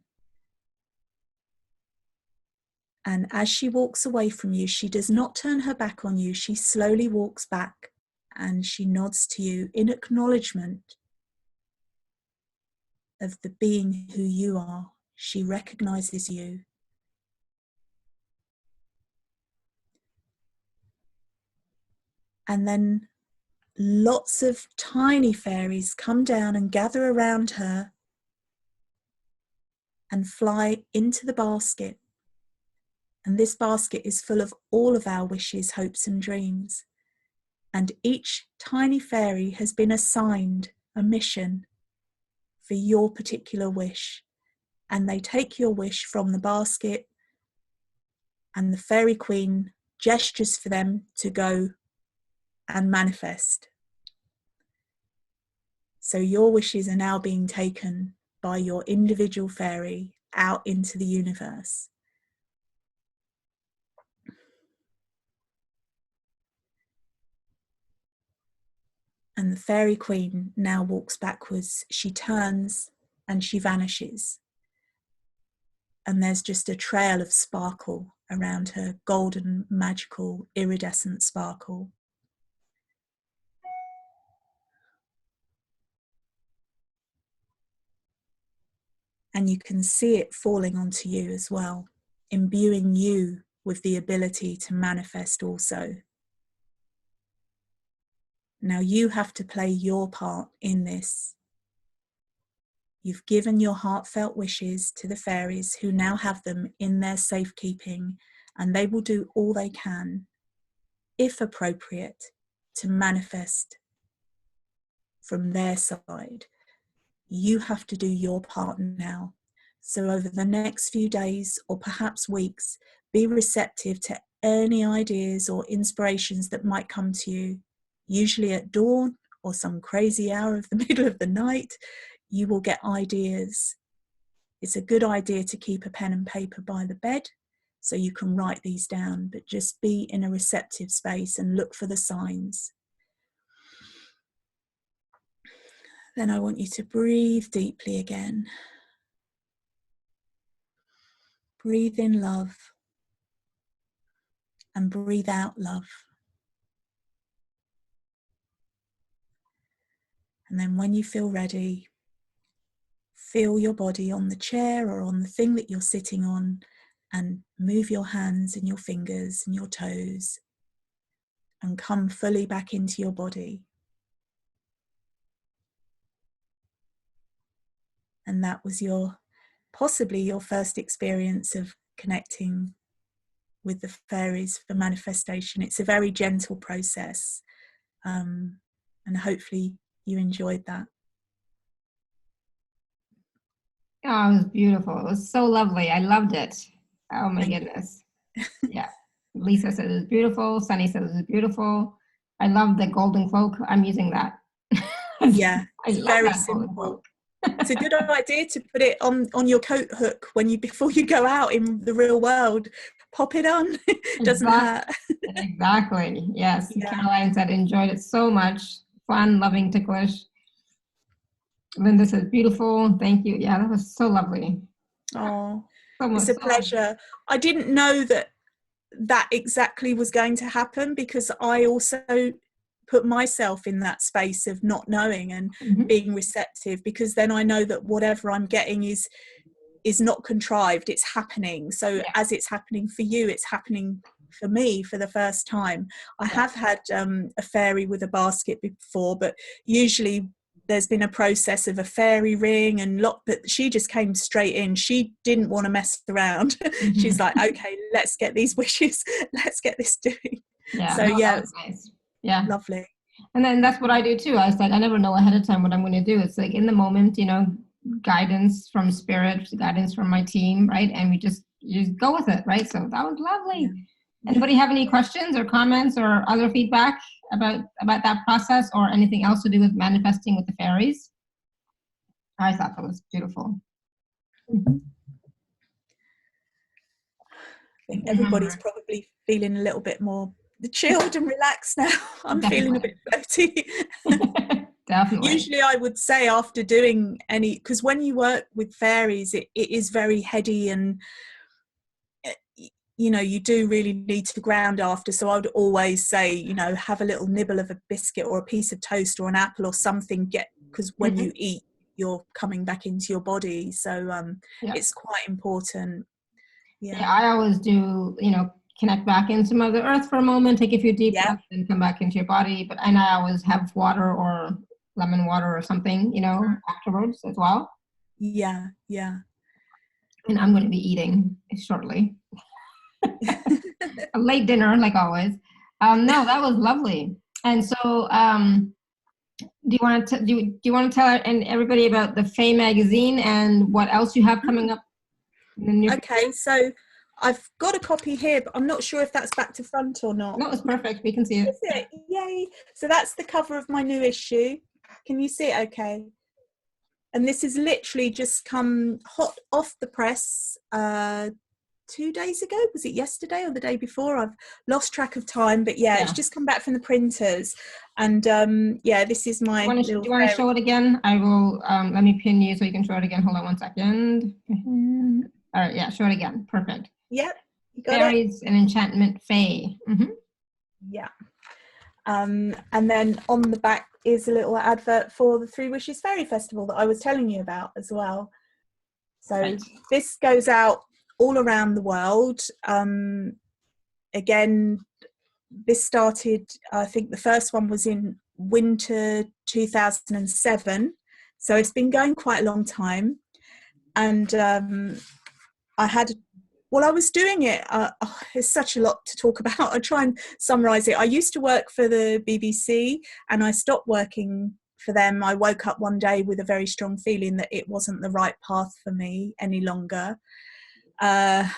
And as she walks away from you, she does not turn her back on you. She slowly walks back and she nods to you in acknowledgement of the being who you are. She recognizes you. And then lots of tiny fairies come down and gather around her and fly into the basket. And this basket is full of all of our wishes, hopes, and dreams. And each tiny fairy has been assigned a mission for your particular wish. And they take your wish from the basket, and the Fairy Queen gestures for them to go and manifest. So your wishes are now being taken by your individual fairy out into the universe. And the Fairy Queen now walks backwards. She turns and she vanishes. And there's just a trail of sparkle around her golden, magical, iridescent sparkle. And you can see it falling onto you as well, imbuing you with the ability to manifest also. Now you have to play your part in this. You've given your heartfelt wishes to the fairies, who now have them in their safekeeping, and they will do all they can, if appropriate, to manifest from their side. You have to do your part now. So over the next few days, or perhaps weeks, be receptive to any ideas or inspirations that might come to you. Usually at dawn or some crazy hour of the middle of the night, you will get ideas. It's a good idea to keep a pen and paper by the bed so you can write these down, but just be in a receptive space and look for the signs. Then I want you to breathe deeply again. Breathe in love and breathe out love. And then when you feel ready, feel your body on the chair or on the thing that you're sitting on, and move your hands and your fingers and your toes and come fully back into your body. And that was possibly your first experience of connecting with the fairies for manifestation. It's a very gentle process, and hopefully you enjoyed that. Oh, it was beautiful. It was so lovely. I loved it. Oh my goodness. Yeah. Lisa said it was beautiful. Sunny said it was beautiful. I love the golden cloak. I'm using that. Yeah, it's very that simple. It's a good idea to put it on your coat hook before you go out in the real world. Pop it on. It doesn't hurt. Exactly. Yes. Yeah. Caroline said enjoyed it so much. Fun, loving, ticklish. Linda says beautiful. Thank you. Yeah, that was so lovely. Oh, it's a pleasure. I didn't know that exactly was going to happen, because I also put myself in that space of not knowing and being receptive, because then I know that whatever I'm getting is not contrived, it's happening. So as it's happening for you, it's happening for me for the first time. I have had a fairy with a basket before, but usually there's been a process of a fairy ring and but she just came straight in. She didn't want to mess around. She's like, okay, let's get these wishes, let's get this doing. Yeah, so that was nice. Yeah, lovely. And then that's what I do too. I was like, I never know ahead of time what I'm going to do. It's like in the moment, guidance from spirit, guidance from my team, right? And you just go with it, right? So that was lovely. Anybody have any questions or comments or other feedback about that process, or anything else to do with manifesting with the fairies? I thought that was beautiful. I think everybody's probably feeling a little bit more chilled and relaxed now. I'm feeling a bit floaty. Definitely. Usually I would say after doing because when you work with fairies, it is very heady, and you do really need to ground after. So I would always say, have a little nibble of a biscuit or a piece of toast or an apple or something, because when you eat, you're coming back into your body. So it's quite important. Yeah, I always do, connect back into Mother Earth for a moment, take a few deep breaths, and come back into your body. And I always have water or lemon water or something, afterwards as well. Yeah. And I'm going to be eating shortly. A late dinner, like always. No, that was lovely. And so, do you want to tell everybody about the Fae magazine and what else you have coming up in the near future? So I've got a copy here, but I'm not sure if that's back to front or not. No, it's perfect. We can see it. Is it? Yay! So that's the cover of my new issue. Can you see it okay? And this is literally just come hot off the press 2 days ago. Was it yesterday or the day before? I've lost track of time, but it's just come back from the printers. And this is my do you want to show it again? I will, let me pin you so you can show it again. Hold on one second. All right, show it again. Perfect. Yep. You got it? Fairies and Enchantment Fae. Yeah. And then on the back is a little advert for the Three Wishes Fairy Festival that I was telling you about as well. So Right. this goes out all around the world. Again, this started, I think the first one was in winter 2007. So it's been going quite a long time. And I was doing it. It's such a lot to talk about. I try and summarize it. I used to work for the BBC and I stopped working for them. I woke up one day with a very strong feeling that it wasn't the right path for me any longer. So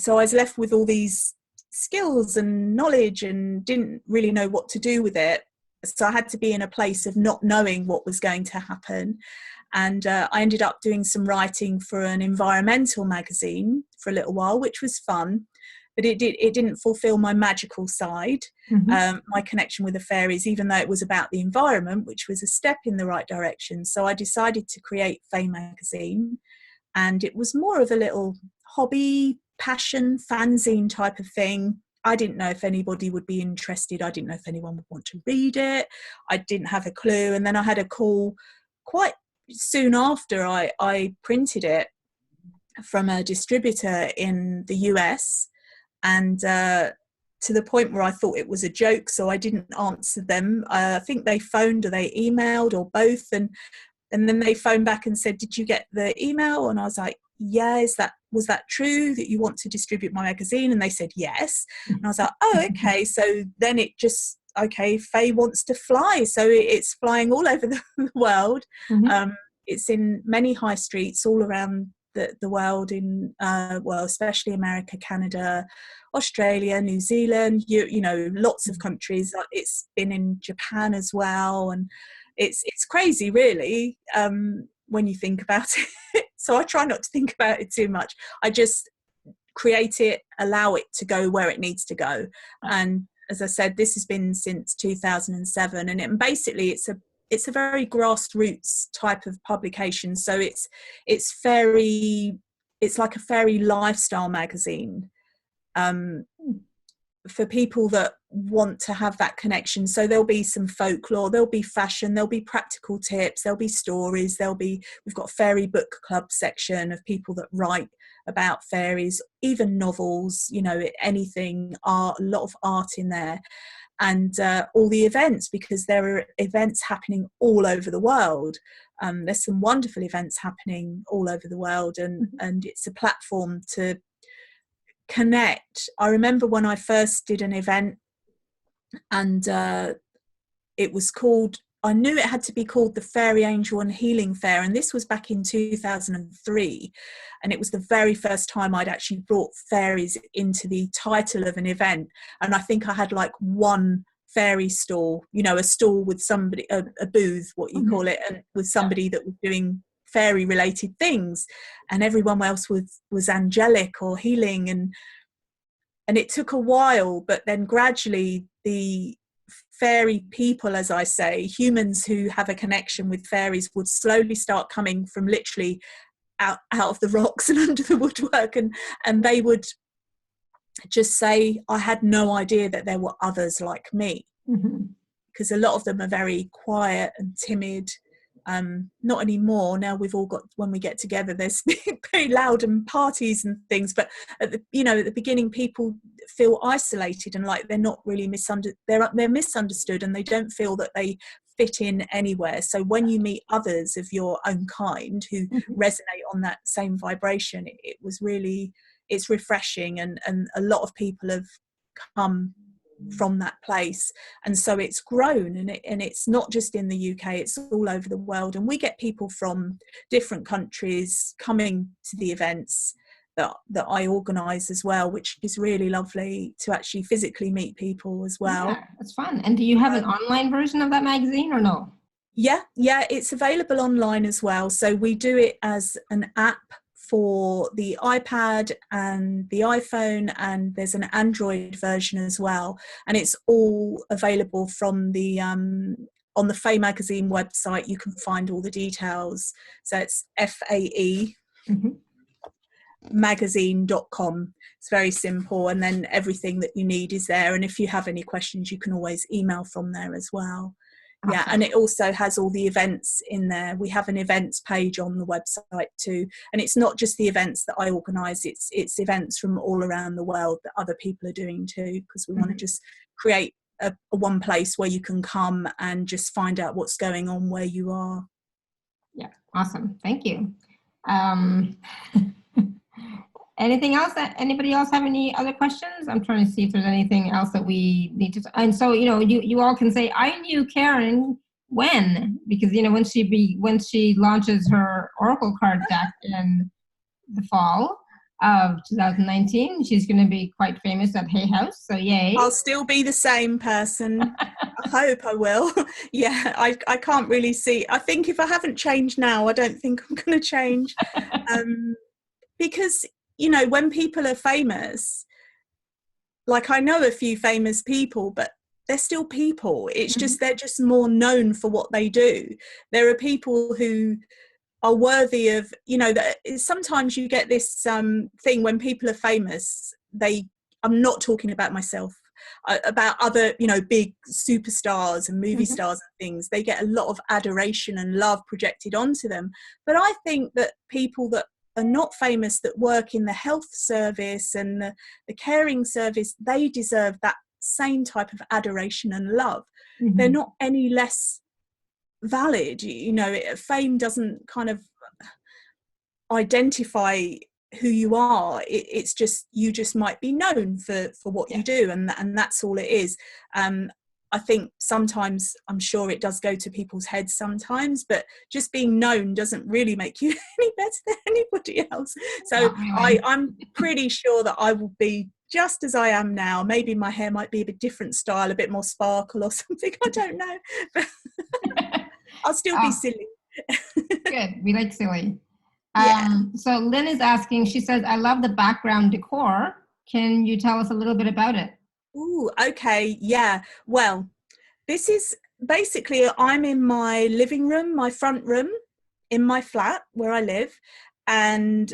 I was left with all these skills and knowledge and didn't really know what to do with it. So I had to be in a place of not knowing what was going to happen. And I ended up doing some writing for an environmental magazine for a little while, which was fun, but it didn't fulfill my magical side, my connection with the fairies, even though it was about the environment, which was a step in the right direction. So I decided to create Fae magazine, and it was more of a little hobby, passion, fanzine type of thing. I didn't know if anybody would be interested. I didn't know if anyone would want to read it. I didn't have a clue. And then I had a call quite soon after I printed it from a distributor in the US, and to the point where I thought it was a joke, so I didn't answer them. I think they phoned or they emailed or both, and then they phoned back and said, "Did you get the email?" And I was like, "Yeah, was that true that you want to distribute my magazine?" And they said yes. And I was like, "Oh, okay." So then it just, okay, Faye wants to fly, so it's flying all over the world. It's in many high streets all around the world, in well, especially America, Canada, Australia, New Zealand, you know, lots of countries. It's been in Japan as well, and it's crazy, really, when you think about it. So I try not to think about it too much. I just create it, allow it to go where it needs to go. And as I said, this has been since 2007, and basically it's a very grassroots type of publication. So it's like a fairy lifestyle magazine, for people that want to have that connection. So there'll be some folklore, there'll be fashion, there'll be practical tips, there'll be stories, we've got a fairy book club section of people that write about fairies, even novels, you know, anything, art, a lot of art in there. And all the events, because there are events happening all over the world. There's some wonderful events happening all over the world, and it's a platform to connect. I remember when I first did an event, and it was called, I knew it had to be called the Fairy Angel and Healing Fair, and this was back in 2003, and it was the very first time I'd actually brought fairies into the title of an event. And I think I had like one fairy stall, you know, a stall with somebody, a booth, what you call it, and with somebody that was doing fairy related things, and everyone else was angelic or healing. And it took a while, but then gradually the fairy people, as I say, humans who have a connection with fairies, would slowly start coming from literally out of the rocks and under the woodwork, and they would just say, I had no idea that there were others like me. Because a lot of them are very quiet and timid. Not anymore. Now we've all got, when we get together, there's very loud and parties and things. But at the beginning, people feel isolated and like they're not really they're misunderstood, and they don't feel that they fit in anywhere. So when you meet others of your own kind who resonate on that same vibration, it's refreshing, and a lot of people have come from that place. And so it's grown, and it's not just in the UK, it's all over the world. And we get people from different countries coming to the events that I organise as well, which is really lovely to actually physically meet people as well. Yeah, it's fun. And do you have an online version of that magazine or no? Yeah, it's available online as well. So we do it as an app for the iPad and the iPhone, and there's an Android version as well, and it's all available from the on the Fae magazine website. You can find all the details. So it's FAE, magazine.com. It's very simple, and then everything that you need is there, and if you have any questions you can always email from there as well. Awesome. Yeah, and it also has all the events in there. We have an events page on the website too, and it's not just the events that I organise, it's events from all around the world that other people are doing too, because we want to just create a one place where you can come and just find out what's going on where you are. Yeah, awesome. Thank you. Anything else? Anybody else have any other questions? I'm trying to see if there's anything else that we need to. And so, you all can say, I knew Karen when, because when she launches her Oracle card deck in the fall of 2019, she's going to be quite famous at Hay House. So yay! I'll still be the same person. I hope I will. Yeah, I can't really see. I think if I haven't changed now, I don't think I'm going to change. Because when people are famous, like I know a few famous people, but they're still people. It's just they're just more known for what they do. There are people who are worthy of, that sometimes you get this thing when people are famous, I'm not talking about myself, about other, big superstars and movie stars and things. They get a lot of adoration and love projected onto them. But I think that people that are not famous, that work in the health service and the caring service, they deserve that same type of adoration and love. They're not any less valid. Fame doesn't kind of identify who you are. It's just, you just might be known for what you do, and that's all it is. I think sometimes, I'm sure it does go to people's heads sometimes, but just being known doesn't really make you any better than anybody else. So I'm pretty sure that I will be just as I am now. Maybe my hair might be a bit different style, a bit more sparkle or something, I don't know. But I'll still be silly. Good, we like silly. Yeah. So Lynn is asking, she says, I love the background decor. Can you tell us a little bit about it? Ooh, okay, yeah. Well, this is basically, I'm in my living room, my front room, in my flat where I live, and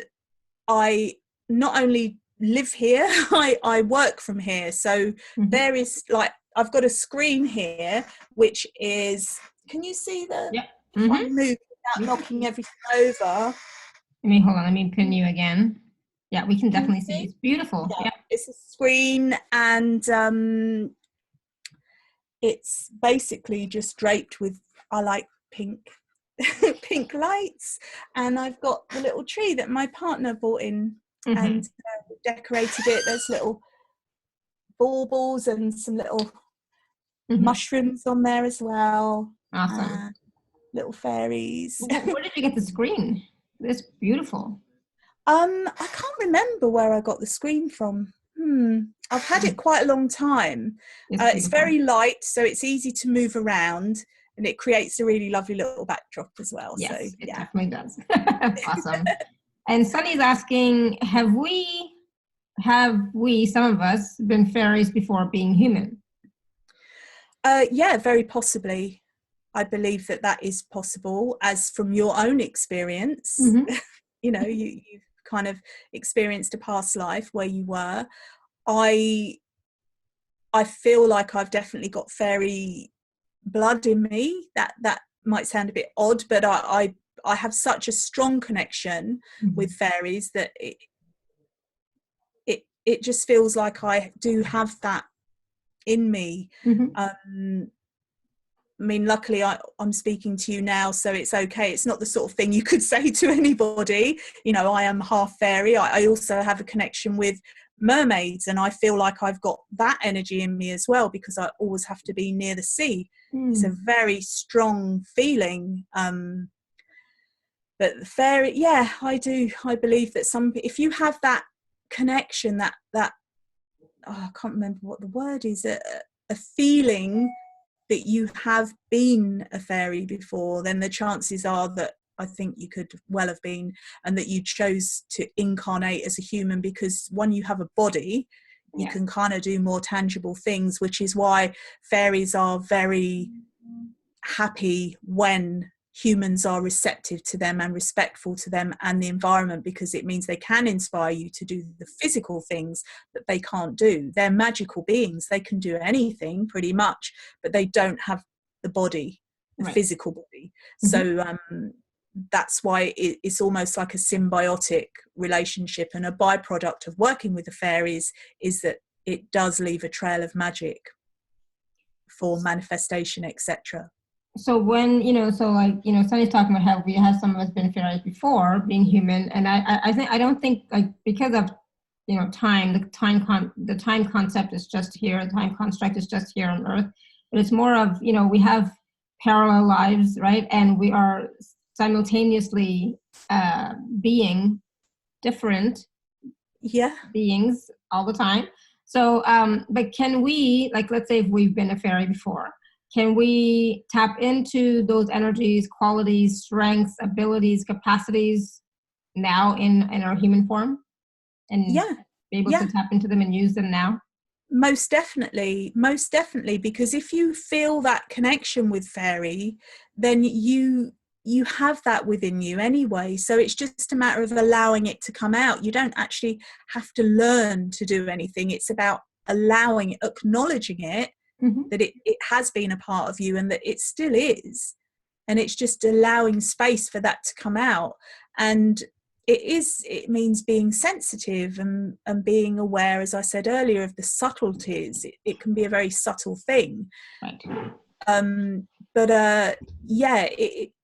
I not only live here, I work from here. So there is, like, I've got a screen here, which is, can you see the, if I move without knocking everything over? Hold on, let me pin you again. Yeah, we can definitely see. It's beautiful. Yeah. It's a screen, and it's basically just draped with, I like pink pink lights, and I've got the little tree that my partner bought in and decorated it. There's little baubles and some little mushrooms on there as well. Awesome. Little fairies. Where did you get the screen? It's beautiful. I can't remember where I got the screen from. I've had it quite a long time. It's very light, so it's easy to move around, and it creates a really lovely little backdrop as well. Yes, so it definitely does. Awesome. And Sunny's asking, have we, some of us, been fairies before being human? Yeah, very possibly. I believe that is possible, as from your own experience. You've kind of experienced a past life where you were. I feel like I've definitely got fairy blood in me. That might sound a bit odd, but I have such a strong connection with fairies that it just feels like I do have that in me. I mean, luckily I'm speaking to you now, so it's okay. It's not the sort of thing you could say to anybody. I am half fairy. I also have a connection with mermaids, and I feel like I've got that energy in me as well, because I always have to be near the sea. It's a very strong feeling. But the fairy, yeah, I do. I believe that if you have that connection, that I can't remember what the word is, a feeling that you have been a fairy before, then the chances are that I think you could well have been, and that you chose to incarnate as a human, because when you have a body, you can kind of do more tangible things, which is why fairies are very happy when humans are receptive to them and respectful to them and the environment, because it means they can inspire you to do the physical things that they can't do. They're magical beings. They can do anything pretty much, but they don't have the body, the Right. physical body. Mm-hmm. So that's why it's almost like a symbiotic relationship, and a byproduct of working with the fairies is that it does leave a trail of magic for manifestation, etc. So when, so like, Sunny's talking about how we have some of us been fairies before being human. And I don't think, like, because of, time, the time concept is just here, the time construct is just here on Earth, but it's more of, we have parallel lives, right? And we are simultaneously being different beings all the time. So, but can we, like, let's say if we've been a fairy before, can we tap into those energies, qualities, strengths, abilities, capacities now in our human form, and be able to tap into them and use them now? Most definitely, because if you feel that connection with fairy, then you have that within you anyway. So it's just a matter of allowing it to come out. You don't actually have to learn to do anything. It's about allowing, acknowledging it, that it has been a part of you and that it still is. And it's just allowing space for that to come out. And it means being sensitive and being aware, as I said earlier, of the subtleties. It can be a very subtle thing. Right. But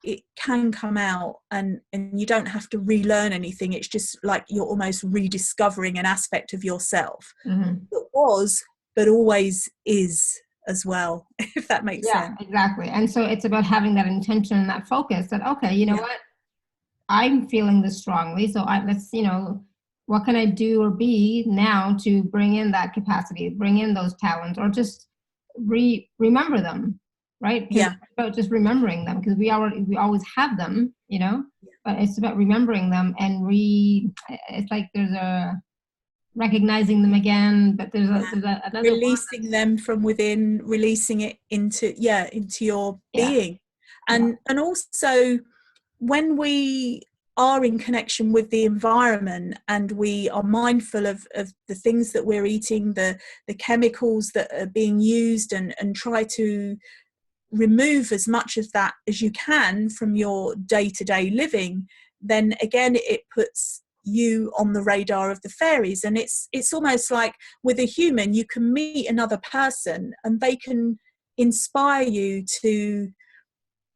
it can come out, and you don't have to relearn anything. It's just like you're almost rediscovering an aspect of yourself that was, but always is as well, if that makes sense. Yeah, exactly. And so it's about having that intention and that focus that, okay, you know what, I'm feeling this strongly, so let's, what can I do or be now to bring in that capacity, bring in those talents, or just remember them, right? It's about just remembering them, because we always have them, but it's about remembering them and it's like there's a recognizing them again, but there's another releasing them from within, releasing it into your being. And also, when we are in connection with the environment and we are mindful of the things that we're eating, the chemicals that are being used, and try to remove as much of that as you can from your day-to-day living, then again it puts you on the radar of the fairies. And it's almost like with a human, you can meet another person and they can inspire you to,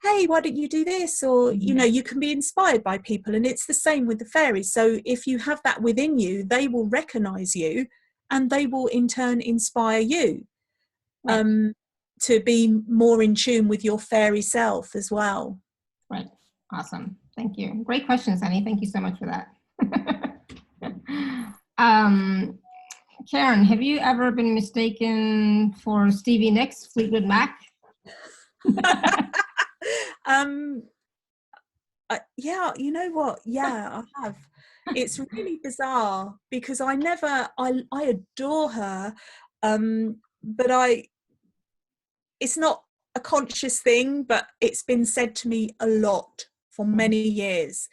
hey, why don't you do this? Or you can be inspired by people, and it's the same with the fairies. So if you have that within you, they will recognize you and they will in turn inspire you to be more in tune with your fairy self as well. Right. Awesome. Thank you. Great question, Sunny. Thank you so much for that. Karen, have you ever been mistaken for Stevie Nicks, Fleetwood Mac? Yeah, you know what? Yeah, I have. It's really bizarre because I adore her, but it's not a conscious thing, but it's been said to me a lot for many years,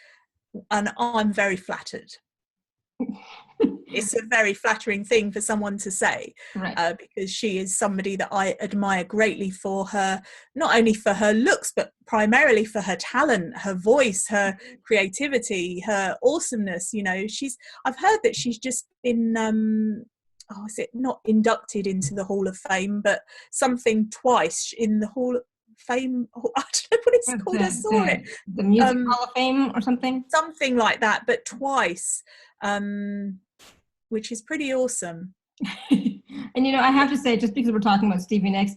and I'm very flattered. It's a very flattering thing for someone to say, because she is somebody that I admire greatly for her, not only for her looks, but primarily for her talent, her voice, her creativity, her awesomeness. I've heard that she's just been, is it not inducted into the Hall of Fame, but something twice in the Hall of Fame. I don't know what it's called. I saw it. The Music Hall of Fame or something? Something like that, but twice. Which is pretty awesome. And I have to say, just because we're talking about Stevie Nicks,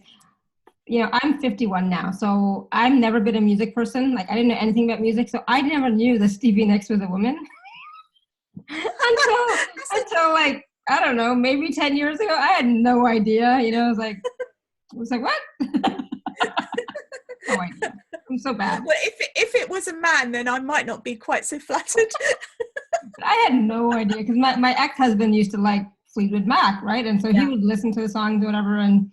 I'm 51 now, so I've never been a music person. Like, I didn't know anything about music, so I never knew that Stevie Nicks was a woman until like, I don't know, maybe 10 years ago. I had no idea. I was like what? No idea. I'm so bad. Well, if it was a man, then I might not be quite so flattered. I had no idea, because my ex-husband used to like Fleetwood Mac, right? And so he would listen to the songs or whatever, and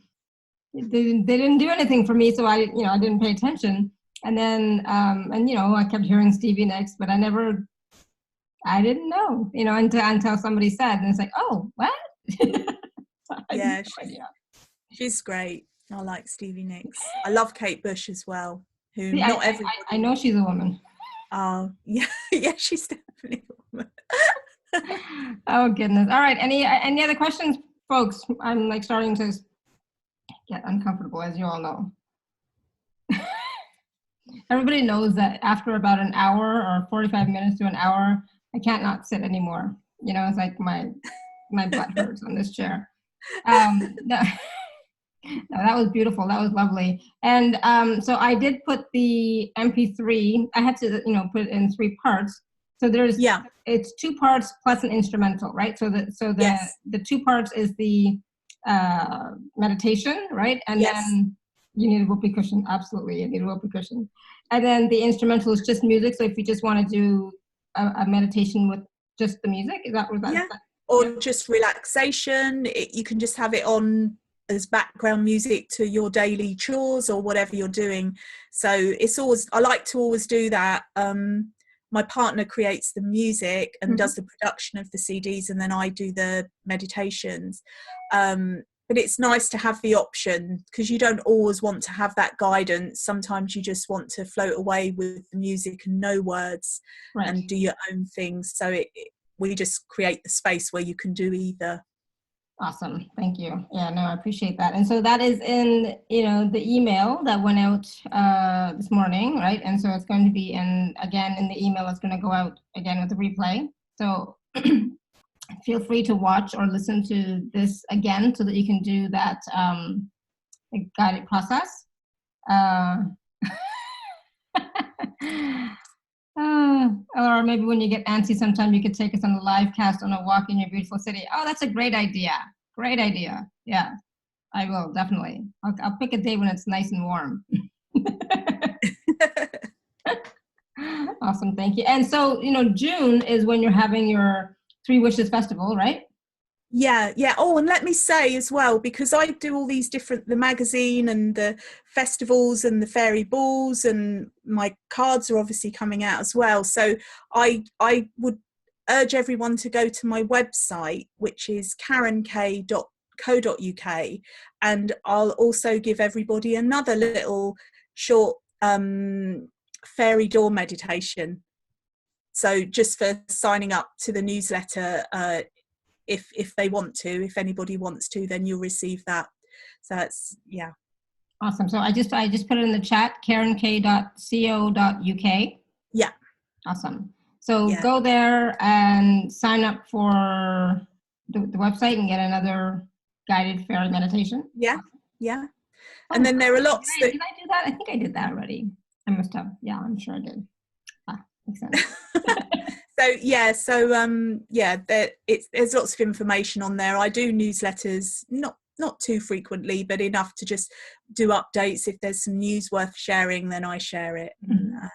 they didn't do anything for me, so I didn't pay attention. And then, and I kept hearing Stevie Nicks, but I didn't know, until somebody said, and it's like, oh, what? I had Yeah, no idea. she's great. I like Stevie Nicks. I love Kate Bush as well, who See, not I everybody. know she's a woman. Oh, yeah, yeah, she's definitely a woman. Oh goodness. All right. Any other questions, folks? I'm like starting to get uncomfortable, as you all know. Everybody knows that after about an hour or 45 minutes to an hour, I can't not sit anymore. It's like my butt hurts on this chair. No, no, that was beautiful. That was lovely. And so I did put the MP3. I had to, put it in 3 parts. So Yeah, it's 2 parts plus an instrumental, right? So yes, the 2 parts is the meditation, right? And yes. then you need a whoopee cushion. Absolutely, you need a whoopee cushion. And then the instrumental is just music. So if you just want to do a meditation with just the music, was that? Yeah, Yeah. or just relaxation. You can just have it on as background music to your daily chores or whatever you're doing. So it's always, I like to always do that. My partner creates the music and Mhm. does the production of the CDs, and then I do the meditations. But it's nice to have the option, because you don't always want to have that guidance. Sometimes you just want to float away with the music and no words Right. and do your own things. So we just create the space where you can do either. Awesome. Thank you. Yeah, no, I appreciate that. And so that is in, the email that went out this morning, right? And so it's going to be again, in the email, it's going to go out again with the replay. So feel free to watch or listen to this again so that you can do that guided process. Or maybe when you get antsy, sometime you could take us on a live cast on a walk in your beautiful city. Oh, that's a great idea. Great idea. Yeah, I will definitely. I'll pick a day when it's nice and warm. Awesome. Thank you. And so, June is when you're having your Three Wishes Festival, right? Yeah. Oh, and let me say as well, because I do all these the magazine and the festivals and the fairy balls, and my cards are obviously coming out as well. So I would urge everyone to go to my website, which is karenk.co.uk, and I'll also give everybody another little short fairy door meditation. So just for signing up to the newsletter, if they want to, if anybody wants to, then you'll receive that. So that's, yeah. Awesome. So I just put it in the chat, karenk.co.uk. Yeah. Awesome. So Yeah. go there and sign up for the website and get another guided fairy meditation. Yeah. Yeah. Oh, And then there are lots did I do that? I think I did that already. I must have. Yeah, I'm sure I did. Makes sense. There's lots of information on there. I do newsletters, not too frequently, but enough to just do updates. If there's some news worth sharing, then I share it. Mm-hmm.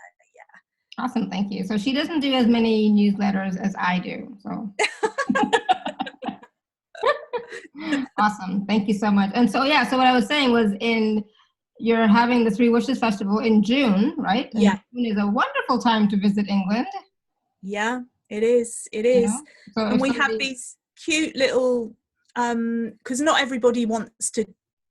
Awesome, thank you. So she doesn't do as many newsletters as I do. So awesome, thank you so much. And so so what I was saying was, you're having the Three Wishes Festival in June, right? And Yeah. June is a wonderful time to visit England. Yeah, it is. It is. So And we have these cute little, because not everybody wants to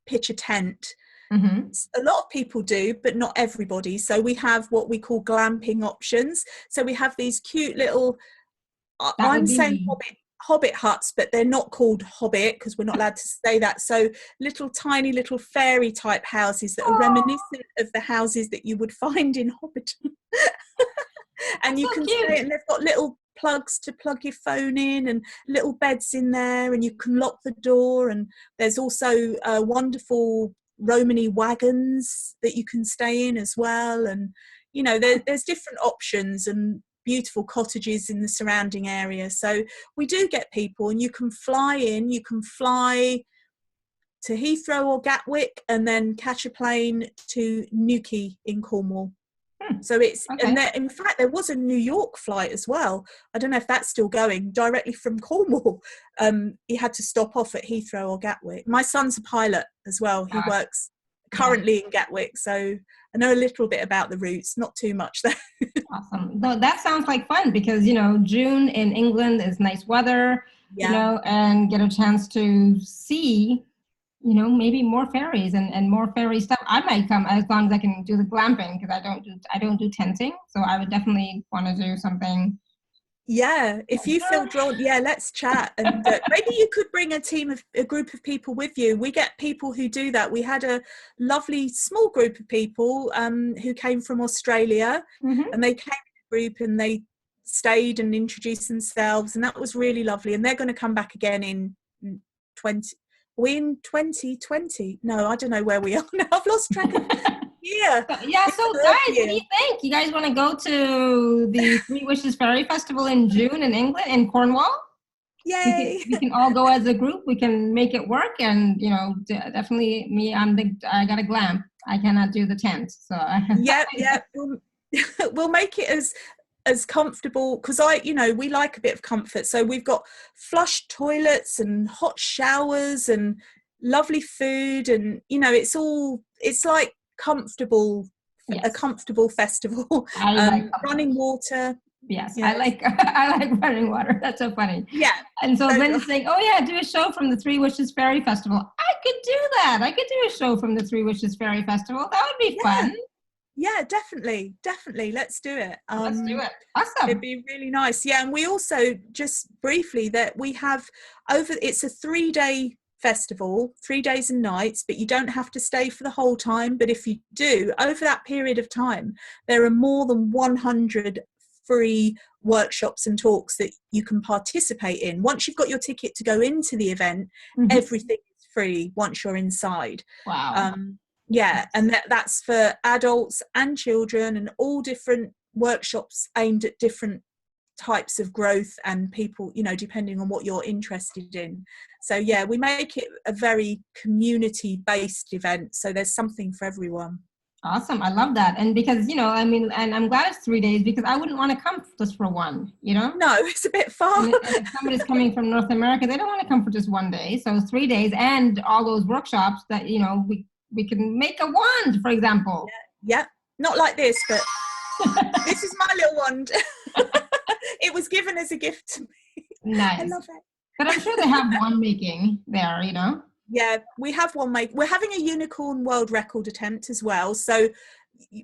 pitch a tent. Mm-hmm. A lot of people do, but not everybody. So we have what we call glamping options. So we have these cute little, I'm saying hobbit huts, but they're not called hobbit because we're not allowed to say that. So little tiny little fairy type houses that are reminiscent of the houses that you would find in Hobbiton. And you can stay, and they've got little plugs to plug your phone in and little beds in there, and you can lock the door. And there's also wonderful Romany wagons that you can stay in as well. And there's different options and beautiful cottages in the surrounding area. So we do get people, and you can fly to Heathrow or Gatwick and then catch a plane to Newquay in Cornwall. So it's, okay. And in fact, there was a New York flight as well. I don't know if that's still going, directly from Cornwall. He had to stop off at Heathrow or Gatwick. My son's a pilot as well. He works currently in Gatwick, so I know a little bit about the routes, not too much though. Awesome. No, that sounds like fun because, June in England is nice weather, Yeah. and get a chance to see, maybe more fairies and more fairy stuff. I might come as long as I can do the glamping because I don't do tenting. So I would definitely want to do something. Yeah, if you feel drawn, yeah, let's chat. And maybe you could bring a group of people with you. We get people who do that. We had a lovely small group of people who came from Australia, Mm-hmm. and they came in a group and they stayed and introduced themselves, and that was really lovely. And they're going to come back again in 20. We in 2020? No, I don't know where we are now. I've lost track of. Yeah. Yeah, so guys, what do you think? You guys want to go to the Three Wishes Fairy Festival in June in England, in Cornwall? Yay! We can all go as a group. We can make it work, and definitely me. I got a glamp. I cannot do the tent, so. Yep. We'll make it as comfortable because we like a bit of comfort. So we've got flush toilets and hot showers and lovely food, and it's like comfortable. Yes. A comfortable festival. Running water. Yes, I like I like running water. That's so funny. Yeah. And so Linda's saying, "Oh yeah, do a show from the Three Wishes Fairy Festival." I could do that. I could do a show from the Three Wishes Fairy Festival. That would be fun. Yeah, definitely. Let's do it. Let's do it. Awesome. It'd be really nice. Yeah, and we also, just briefly, that we have it's a 3-day festival, 3 days and nights, but you don't have to stay for the whole time. But if you do, over that period of time, there are more than 100 free workshops and talks that you can participate in. Once you've got your ticket to go into the event, everything is free once you're inside. Wow. Yeah, and that's for adults and children, and all different workshops aimed at different types of growth and people, depending on what you're interested in. So yeah, we make it a very community-based event, so there's something for everyone. Awesome. I love that. And because, and I'm glad it's 3 days because I wouldn't want to come just for one, No, it's a bit far. And if somebody's coming from North America, they don't want to come for just 1 day. So 3 days and all those workshops that, we can make a wand, for example. Yeah. Not like this, but this is my little wand. It was given as a gift to me. Nice. I love it. But I'm sure they have wand making there, Yeah, we have one we're having a unicorn world record attempt as well. So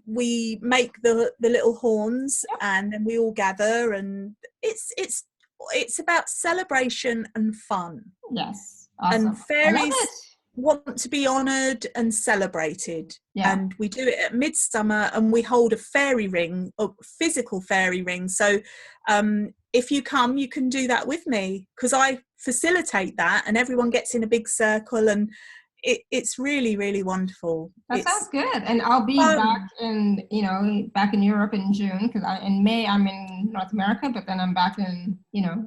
we make the little horns, and then we all gather, and it's about celebration and fun. Yes. Awesome. And fairies want to be honoured and celebrated. Yeah. And we do it at midsummer, and we hold a fairy ring, a physical fairy ring. So if you come, you can do that with me, because I facilitate that, and everyone gets in a big circle, and it's really, really wonderful. Sounds good. And I'll be back in Europe in June, because in May I'm in North America, but then I'm back in,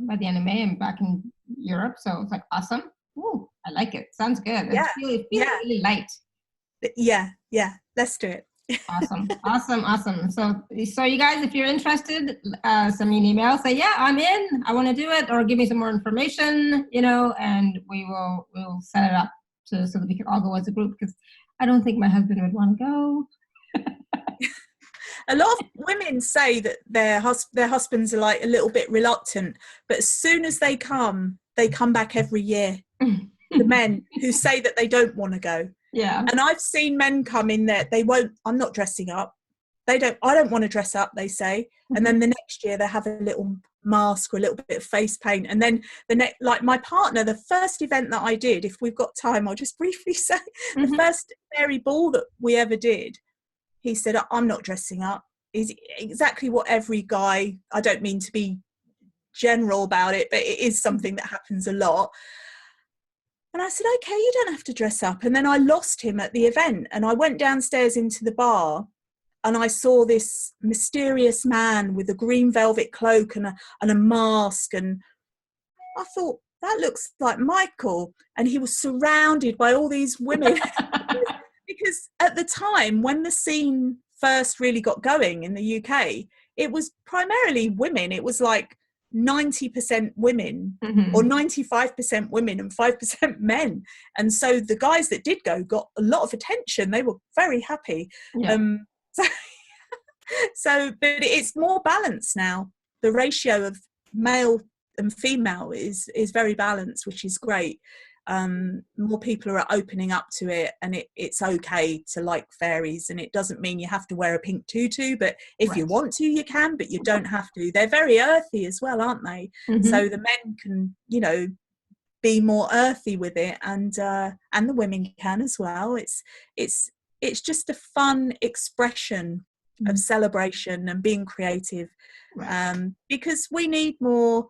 by the end of May I'm back in Europe. So it's like awesome. Ooh, I like it. Sounds good. Yeah. It's really light. Yeah. Let's do it. Awesome. So you guys, if you're interested, send me an email. Say, yeah, I'm in. I want to do it, or give me some more information. And we'll set it up so that we can all go as a group. Because I don't think my husband would want to go. A lot of women say that their husbands are like a little bit reluctant, but as soon as they come back every year. The men who say that they don't want to go. Yeah. And I've seen men come in there, they won't, I'm not dressing up. I don't want to dress up, they say. And then the next year they have a little mask or a little bit of face paint. And then like my partner, the first event that I did, if we've got time, I'll just briefly say, the first fairy ball that we ever did, he said, I'm not dressing up. Is exactly what every guy, I don't mean to be general about it, but it is something that happens a lot. And I said, okay, you don't have to dress up. And then I lost him at the event, and I went downstairs into the bar, and I saw this mysterious man with a green velvet cloak and a mask. And I thought, that looks like Michael. And he was surrounded by all these women. Because at the time, when the scene first really got going in the UK, it was primarily women. It was like 90% women Mm-hmm. or 95% women and 5% men. And so the guys that did go got a lot of attention. They were very happy. Yeah. So, but it's more balanced now. The ratio of male and female is very balanced, which is great. More people are opening up to it, and it's okay to like fairies, and it doesn't mean you have to wear a pink tutu, but if you want to, you can, but you don't have to. They're very earthy as well, aren't they? Mm-hmm. So the men can, be more earthy with it, and the women can as well. It's just a fun expression of celebration and being creative, because we need more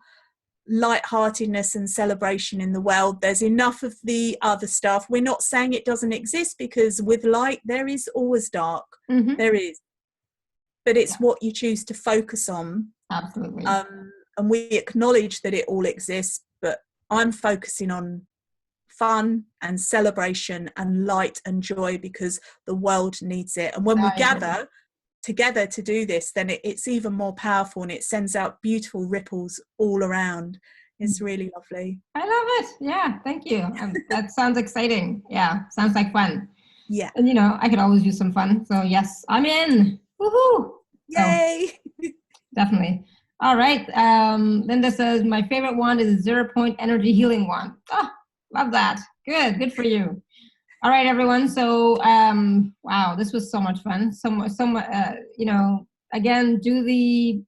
lightheartedness and celebration in the world. There's enough of the other stuff. We're not saying it doesn't exist, because with light there is always dark. Mm-hmm. There is, but it's what you choose to focus on. Absolutely. And we acknowledge that it all exists, but I'm focusing on fun and celebration and light and joy, because the world needs it. And when we gather together to do this, then it's even more powerful, and it sends out beautiful ripples all around. It's really lovely. I love it. Yeah, thank you. That sounds exciting. Yeah, sounds like fun. Yeah. And I could always use some fun. So yes, I'm in. Woohoo! Yay! So, definitely. All right. Linda says my favorite wand is a 0 point energy healing wand. Oh, love that. Good for you. All right, everyone. So, wow, this was so much fun. Again, do the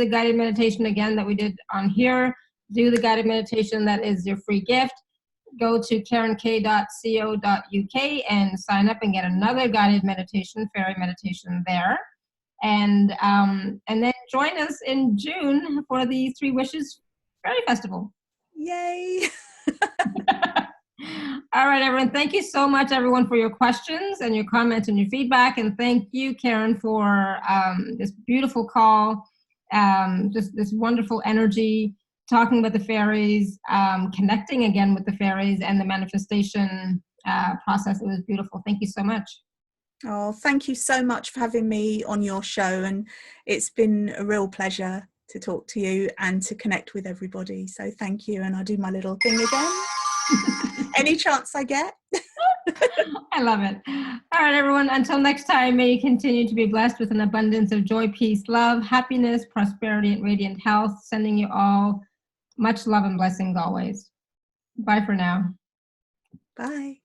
guided meditation again that we did on here. Do the guided meditation. That is your free gift. Go to karenk.co.uk and sign up and get another guided meditation, fairy meditation there. And then join us in June for the Three Wishes Fairy Festival. Yay! All right, everyone. Thank you so much, everyone, for your questions and your comments and your feedback. And thank you, Karen, for this beautiful call, just this wonderful energy, talking about the fairies, connecting again with the fairies and the manifestation process. It was beautiful. Thank you so much. Oh, thank you so much for having me on your show. And it's been a real pleasure to talk to you and to connect with everybody. So thank you. And I'll do my little thing again. Any chance I get. I love it. All right, everyone. Until next time, may you continue to be blessed with an abundance of joy, peace, love, happiness, prosperity, and radiant health. Sending you all much love and blessings always. Bye for now. Bye.